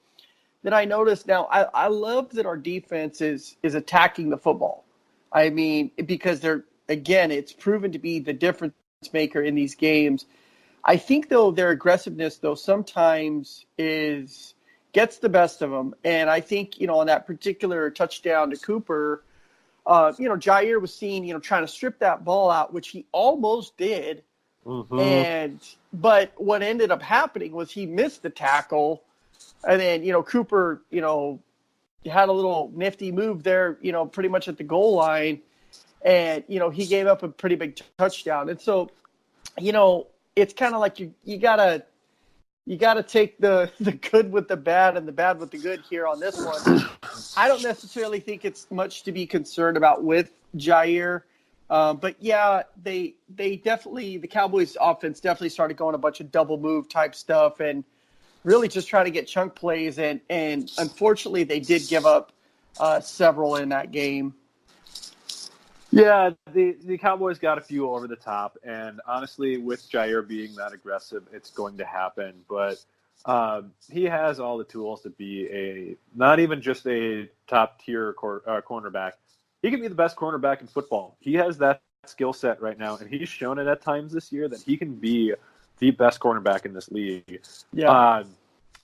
H: I noticed now, I love that our defense is attacking the football. I mean, because it's proven to be the difference maker in these games. I think, though, their aggressiveness, though, sometimes gets the best of them. And I think, on that particular touchdown to Cooper, Jair was seen, trying to strip that ball out, which he almost did. But what ended up happening was he missed the tackle, and then Cooper had a little nifty move there, pretty much at the goal line, and he gave up a pretty big touchdown. And so it's kind of like you gotta take the good with the bad and the bad with the good here on this one. I don't necessarily think it's much to be concerned about with Jair. But yeah, they definitely, the Cowboys offense definitely started going a bunch of double move type stuff and really just trying to get chunk plays. And unfortunately they did give up several in that game.
I: Yeah, the Cowboys got a few over the top, and honestly, with Jair being that aggressive, it's going to happen. But he has all the tools to be not even just a top-tier cornerback. He can be the best cornerback in football. He has that skill set right now, and he's shown it at times this year that he can be the best cornerback in this league.
H: Yeah.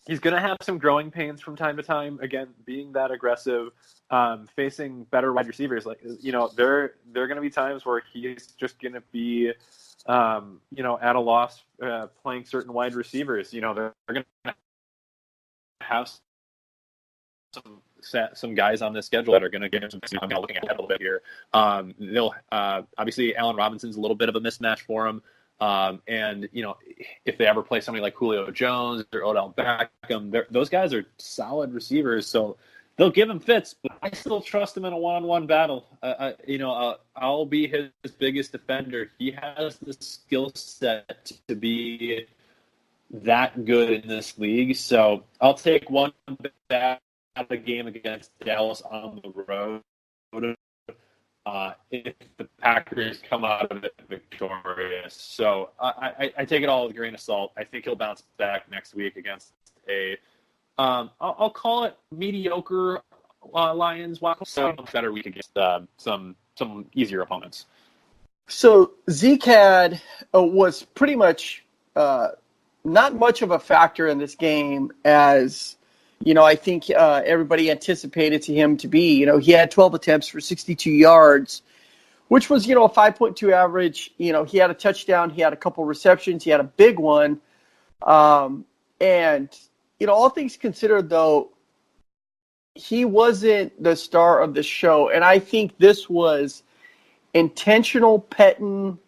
I: He's going to have some growing pains from time to time, again, being that aggressive. Facing better wide receivers, there are going to be times where he's just going to be, at a loss playing certain wide receivers. They're going to have some guys on this schedule that are going to get him some. I'm looking ahead a little bit here. They'll obviously Allen Robinson's a little bit of a mismatch for him. And if they ever play somebody like Julio Jones or Odell Beckham, those guys are solid receivers. So they'll give him fits, but I still trust him in a one-on-one battle. I'll be his biggest defender. He has the skill set to be that good in this league. So I'll take one bad game against Dallas on the road. If the Packers come out of it victorious. So I take it all with a grain of salt. I think he'll bounce back next week against I'll call it mediocre Lions. So better week against some easier opponents.
H: So Zeke was pretty much not much of a factor in this game as I think everybody anticipated him to be. He had 12 attempts for 62 yards, which was a 5.2 average. He had a touchdown, he had a couple receptions, he had a big one, and all things considered, though, he wasn't the star of the show. And I think this was intentional Pettine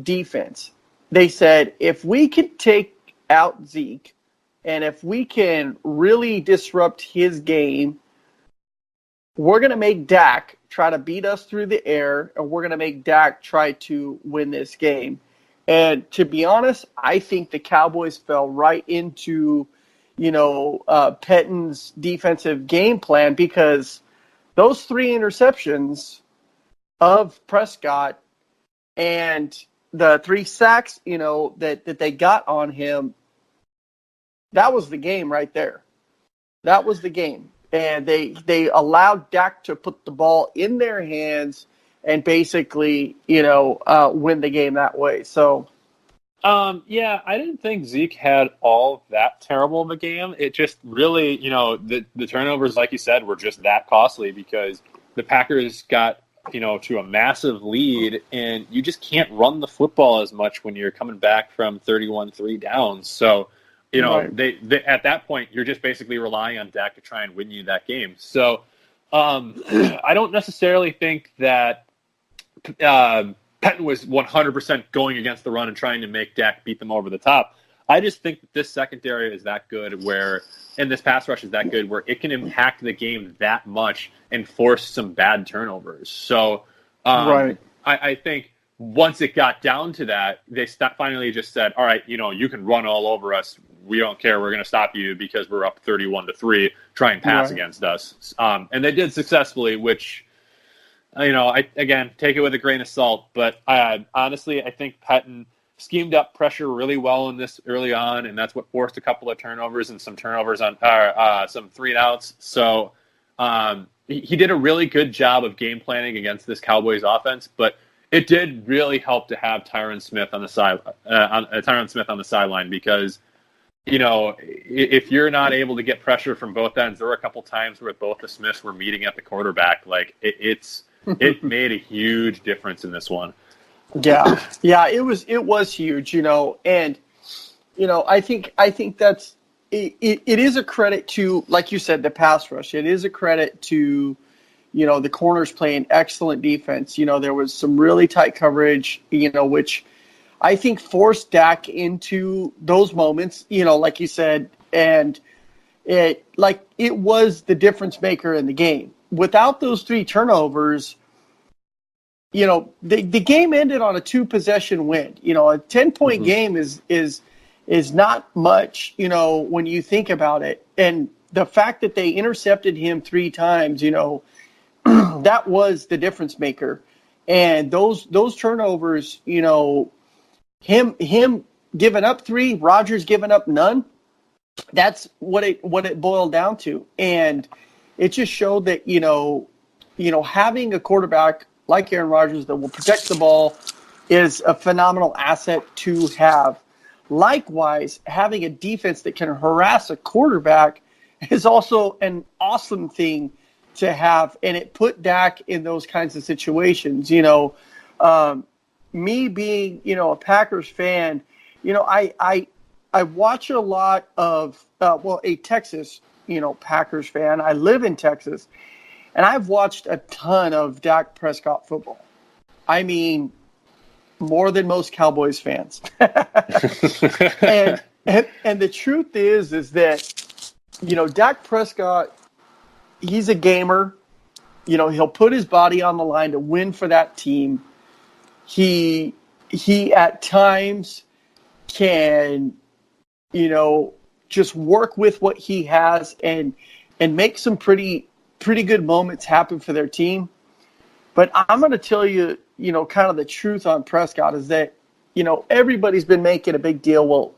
H: defense. They said, if we can take out Zeke and if we can really disrupt his game, we're going to make Dak try to beat us through the air, and we're going to make Dak try to win this game. And to be honest, I think the Cowboys fell right into Pettine's defensive game plan, because those 3 interceptions of Prescott and the 3 sacks, that they got on him, that was the game right there. That was the game. And they allowed Dak to put the ball in their hands and basically, win the game that way. So,
I: I didn't think Zeke had all that terrible of a game. It just really, the turnovers, like you said, were just that costly because the Packers got, to a massive lead, and you just can't run the football as much when you're coming back from 31-3 down. So, right. they at that point, you're just basically relying on Dak to try and win you that game. So, I don't necessarily think that Pettine was 100% going against the run and trying to make Dak beat them over the top. I just think that this secondary is that good and this pass rush is that good where it can impact the game that much and force some bad turnovers. So
H: right.
I: I think once it got down to that, they finally just said, all right, you can run all over us. We don't care. We're going to stop you because we're up 31-3. Try and pass against us. And they did successfully, which – I take it with a grain of salt, but honestly, I think Pettine schemed up pressure really well in this early on, and that's what forced a couple of turnovers and some turnovers on some 3-and-outs. So he did a really good job of game planning against this Cowboys offense, but it did really help to have Tyron Smith on the sideline because if you're not able to get pressure from both ends, there were a couple times where both the Smiths were meeting at the quarterback. Like it made a huge difference in this one.
H: Yeah, it was huge, and I think that's it is a credit to, like you said, the pass rush. It is a credit to the corners playing excellent defense. There was some really tight coverage, which I think forced Dak into those moments, like you said, and it was the difference maker in the game. Without those 3 turnovers, the game ended on a 2-possession win. A 10-point game is not much, when you think about it. And the fact that they intercepted him 3 times, that was the difference maker. And those turnovers, him giving up 3, Rodgers giving up none. That's what it boiled down to. And it just showed that, having a quarterback like Aaron Rodgers that will protect the ball is a phenomenal asset to have. Likewise, having a defense that can harass a quarterback is also an awesome thing to have, and it put Dak in those kinds of situations. Me being a Packers fan, I watch a lot of a Texas Packers fan. I live in Texas, and I've watched a ton of Dak Prescott football. I mean, more than most Cowboys fans. and the truth is that Dak Prescott, he's a gamer. He'll put his body on the line to win for that team. He at times can just work with what he has and make some pretty good moments happen for their team. But I'm going to tell you, kind of the truth on Prescott is that, everybody's been making a big deal. Well,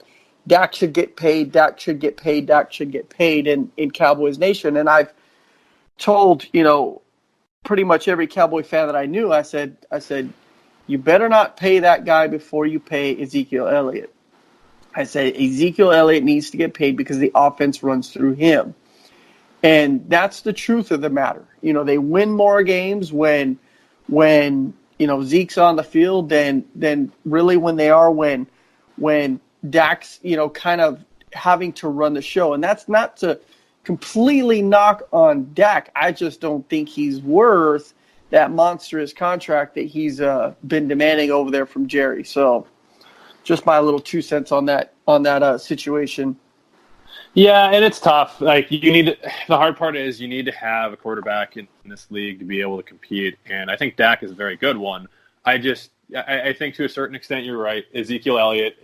H: Dak should get paid. Dak should get paid. Dak should get paid in Cowboys Nation. And I've told, pretty much every Cowboy fan that I knew, I said, you better not pay that guy before you pay Ezekiel Elliott. I said, Ezekiel Elliott needs to get paid because the offense runs through him. And that's the truth of the matter. They win more games when Zeke's on the field than really when they are when Dak's, kind of having to run the show. And that's not to completely knock on Dak. I just don't think he's worth that monstrous contract that he's been demanding over there from Jerry. So just my little 2 cents on that situation.
I: Yeah, and it's tough. The hard part is you need to have a quarterback in this league to be able to compete, and I think Dak is a very good one. I think to a certain extent you're right. Ezekiel Elliott,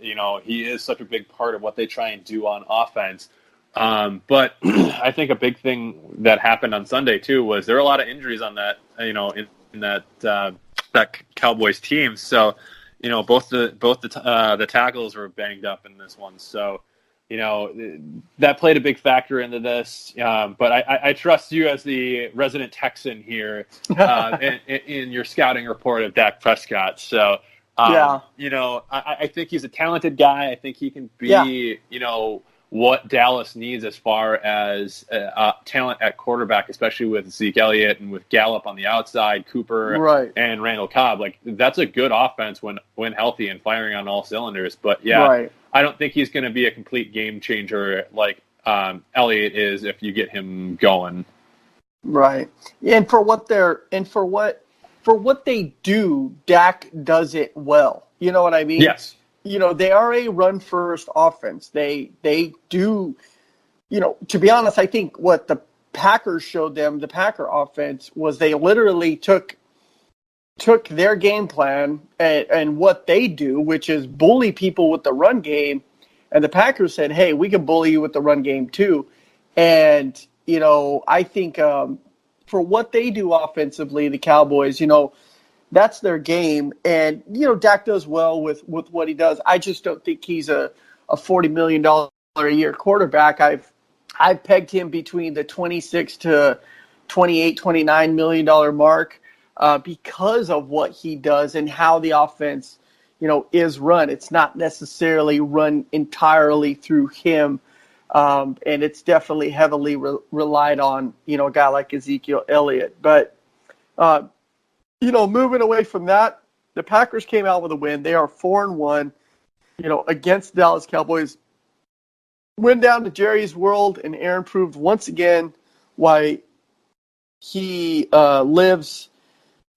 I: he is such a big part of what they try and do on offense. But I think a big thing that happened on Sunday too was there were a lot of injuries on that, in that Cowboys team. So, both the tackles were banged up in this one. So, that played a big factor into this. But I trust you as the resident Texan here in your scouting report of Dak Prescott. So, I think he's a talented guy. I think he can be, what Dallas needs as far as talent at quarterback, especially with Zeke Elliott and with Gallup on the outside, Cooper and Randall Cobb. That's a good offense when healthy and firing on all cylinders. But I don't think he's going to be a complete game changer like Elliott is if you get him going. Right.
H: And for what they do, Dak does it well. You know what I mean?
I: Yes.
H: They are a run-first offense. They do, to be honest, I think what the Packers showed them, the Packer offense, was they literally took their game plan and what they do, which is bully people with the run game, and the Packers said, hey, we can bully you with the run game too. And, I think for what they do offensively, the Cowboys, that's their game. And, Dak does well with what he does. I just don't think he's a $40 million a year quarterback. I've pegged him between the 26 to 28, $29 million mark because of what he does and how the offense, is run. It's not necessarily run entirely through him. And it's definitely heavily relied on, a guy like Ezekiel Elliott. But, moving away from that, the Packers came out with a win. They are 4-1, against the Dallas Cowboys. Went down to Jerry's World, and Aaron proved once again why he lives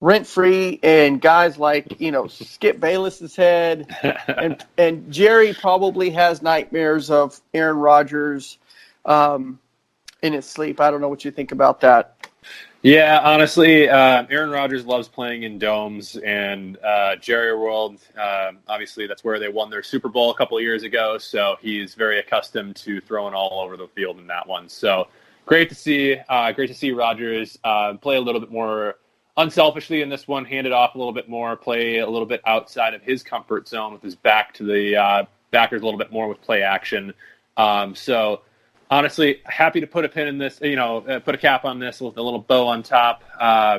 H: rent-free, and guys like, Skip Bayless's head, and Jerry probably has nightmares of Aaron Rodgers in his sleep. I don't know what you think about that.
I: Yeah, honestly, Aaron Rodgers loves playing in domes, and Jerry World, obviously that's where they won their Super Bowl a couple of years ago, so he's very accustomed to throwing all over the field in that one. So great to see Rodgers play a little bit more unselfishly in this one, hand it off a little bit more, play a little bit outside of his comfort zone with his back to the backers a little bit more with play action. So honestly, happy to put a pin in this, put a cap on this with a little bow on top.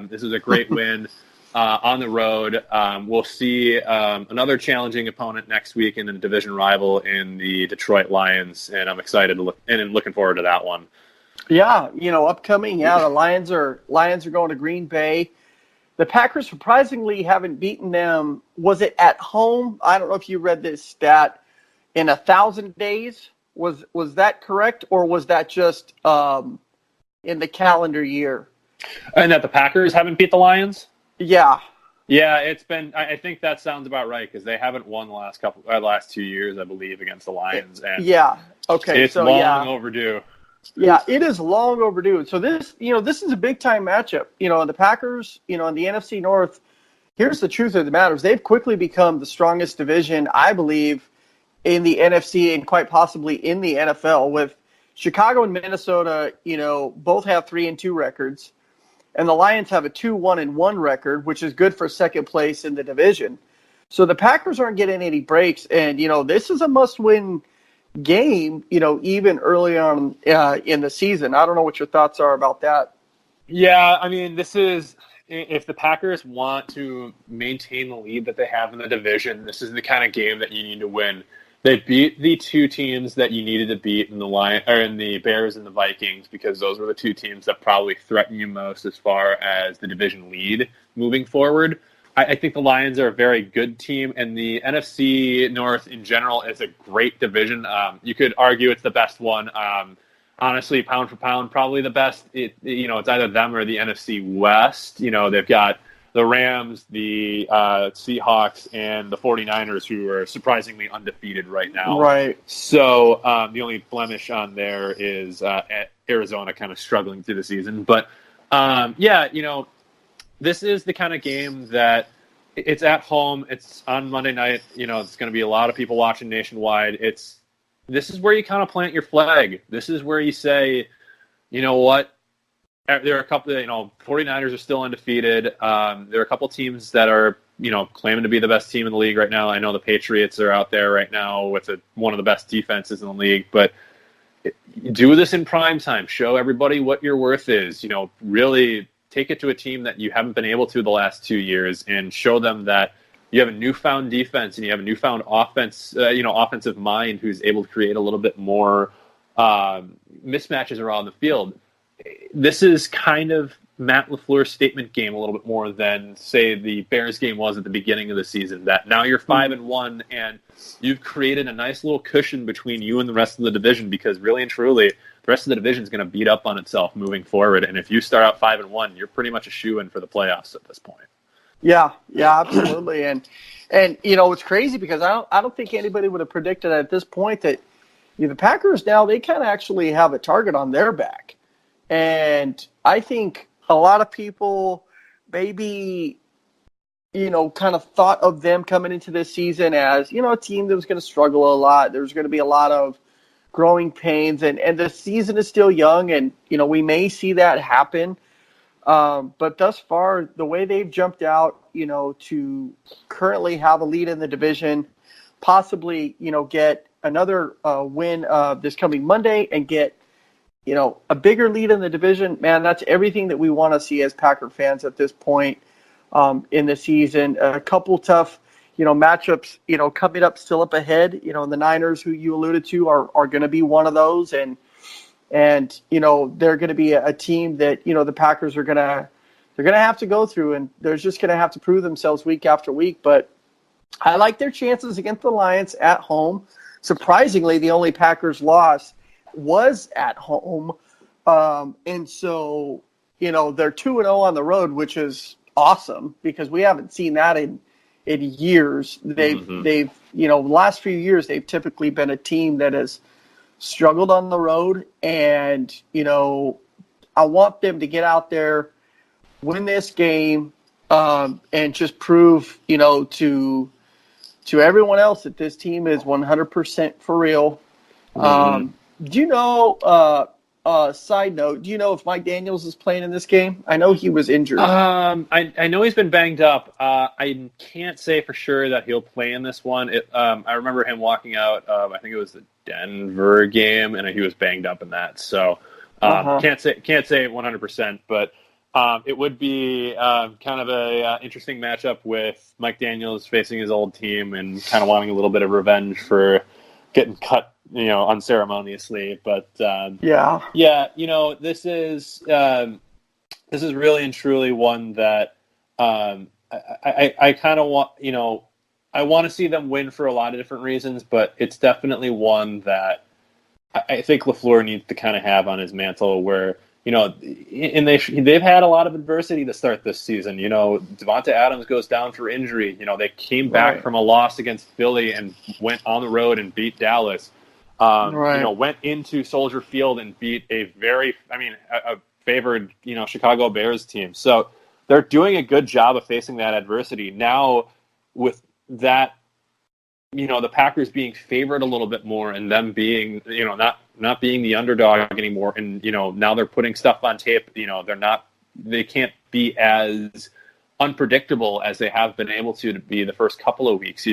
I: This is a great win on the road. We'll see another challenging opponent next week in a division rival in the Detroit Lions, and I'm excited to looking forward to that one.
H: Yeah, upcoming. Yeah, the Lions are going to Green Bay. The Packers surprisingly haven't beaten them. Was it at home? I don't know if you read this stat. In 1,000 days, was that correct, or was that just in the calendar year?
I: And that the Packers haven't beat the Lions?
H: Yeah.
I: Yeah, it's been. I think that sounds about right because they haven't won the last 2 years, I believe, against the Lions. And
H: yeah. Okay.
I: It's long overdue.
H: Yeah, it is long overdue. So this is a big time matchup. The Packers, in the NFC North. Here's the truth of the matter: they've quickly become the strongest division, I believe, in the NFC and quite possibly in the NFL. With Chicago and Minnesota, both have 3-2 records, and the Lions have a 2-1-1 record, which is good for second place in the division. So the Packers aren't getting any breaks, and this is a must-win game, even early on in the season. I don't know what your thoughts are about that.
I: Yeah, I mean, this is, if the Packers want to maintain the lead that they have in the division, this is the kind of game that you need to win. They beat the two teams that you needed to beat in the Bears and the Vikings, because those were the two teams that probably threaten you most as far as the division lead moving forward. I think the Lions are a very good team, and the NFC North in general is a great division. You could argue it's the best one. Honestly, pound for pound, probably the best. It's either them or the NFC West. They've got the Rams, the Seahawks, and the 49ers, who are surprisingly undefeated right now.
H: Right.
I: So the only blemish on there is Arizona kind of struggling through the season. But, this is the kind of game that it's at home. It's on Monday night. It's going to be a lot of people watching nationwide. This is where you kind of plant your flag. This is where you say, you know what? There are a couple, 49ers are still undefeated. There are a couple teams that are, claiming to be the best team in the league right now. I know the Patriots are out there right now with one of the best defenses in the league, but do this in prime time. Show everybody what your worth is. Really take it to a team that you haven't been able to the last 2 years, and show them that you have a newfound defense and you have a newfound offensive mind who's able to create a little bit more mismatches around the field. This is kind of Matt LaFleur's statement game a little bit more than, say, the Bears game was at the beginning of the season, that now you're 5-1 and you've created a nice little cushion between you and the rest of the division, because really and truly, the rest of the division is going to beat up on itself moving forward. And if you start out 5-1, you're pretty much a shoo-in for the playoffs at this point.
H: Yeah, absolutely. And it's crazy because I don't think anybody would have predicted at this point that the Packers now, they kind of actually have a target on their back. And I think a lot of people maybe, kind of thought of them coming into this season as, a team that was going to struggle a lot. There's going to be a lot of growing pains, and the season is still young, and, we may see that happen. But thus far, the way they've jumped out, to currently have a lead in the division, possibly, get another win this coming Monday and get, a bigger lead in the division, man, that's everything that we want to see as Packer fans at this point in the season. A couple tough, matchups, coming up, still up ahead. The Niners, who you alluded to, are going to be one of those. And they're going to be a team that, the Packers are going to they're going to have to go through, and they're just going to have to prove themselves week after week. But I like their chances against the Lions at home. Surprisingly, the only Packers loss was at home. And so, they're 2-0 on the road, which is awesome because we haven't seen that in years. They've the last few years, they've typically been a team that has struggled on the road. And, I want them to get out there, win this game, and just prove, to everyone else that this team is 100% for real. Do you know, side note, do you know if Mike Daniels is playing in this game? I know he was injured.
I: I know he's been banged up. I can't say for sure that he'll play in this one. I remember him walking out of, I think it was the Denver game, and he was banged up in that. So can't say 100%, but it would be kind of a interesting matchup with Mike Daniels facing his old team and kind of wanting a little bit of revenge for getting cut, unceremoniously. But this is really and truly one that I kind of want. I want to see them win for a lot of different reasons, but it's definitely one that I think LaFleur needs to kind of have on his mantle where. And they've had a lot of adversity to start this season. Devonta Adams goes down for injury. They came back from a loss against Philly and went on the road and beat Dallas. Went into Soldier Field and beat a favored, Chicago Bears team. So they're doing a good job of facing that adversity. Now with that, the Packers being favored a little bit more and them being, not being the underdog anymore. And, now they're putting stuff on tape. They can't be as unpredictable as they have been able to be the first couple of weeks.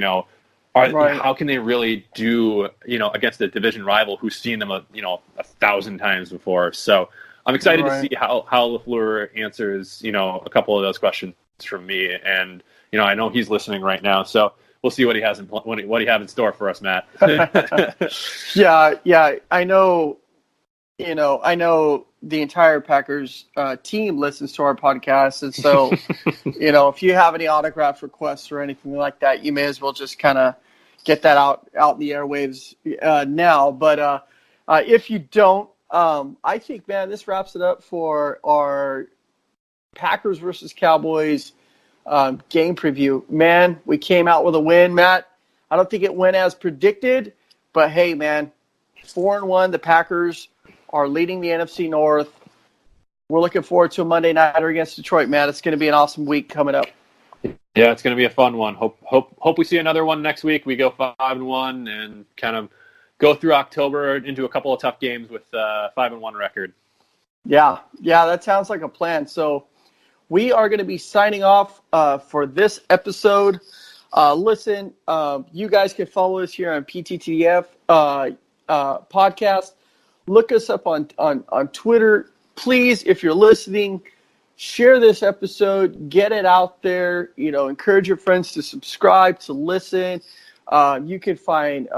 I: How can they really do, against a division rival who's seen them, 1,000 times before? So I'm excited to see how LaFleur answers, a couple of those questions from me. And, I know he's listening right now. So we'll see what he has in store for us, Matt.
H: Yeah. I know the entire Packers team listens to our podcast, and so if you have any autograph requests or anything like that, you may as well just kind of get that out in the airwaves now. But if you don't, I think, man, this wraps it up for our Packers versus Cowboys game preview. Man, we came out with a win, Matt. I don't think it went as predicted, but hey, man, 4-1. The Packers are leading the NFC North. We're looking forward to a Monday nighter against Detroit, man. It's going to be an awesome week coming up.
I: Yeah, it's going to be a fun one. Hope we see another one next week. We go 5-1 and kind of go through October into a couple of tough games with 5-1 record.
H: Yeah, that sounds like a plan. So we are going to be signing off for this episode. Listen, you guys can follow us here on PTTF podcast. Look us up on Twitter. Please, if you're listening, share this episode. Get it out there. Encourage your friends to subscribe, to listen. You can find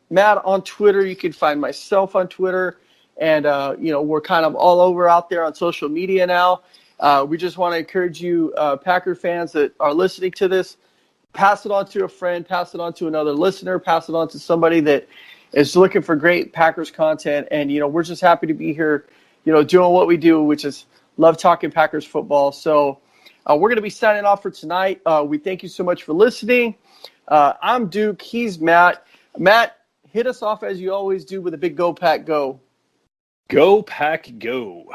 H: Matt on Twitter. You can find myself on Twitter. And, we're kind of all over out there on social media now. We just want to encourage you, Packer fans that are listening to this, pass it on to a friend, pass it on to another listener, pass it on to somebody that is looking for great Packers content. And, we're just happy to be here, doing what we do, which is love talking Packers football. So we're going to be signing off for tonight. We thank you so much for listening. I'm Duke. He's Matt. Matt, hit us off as you always do with a big Go Pack Go.
I: Go Pack Go.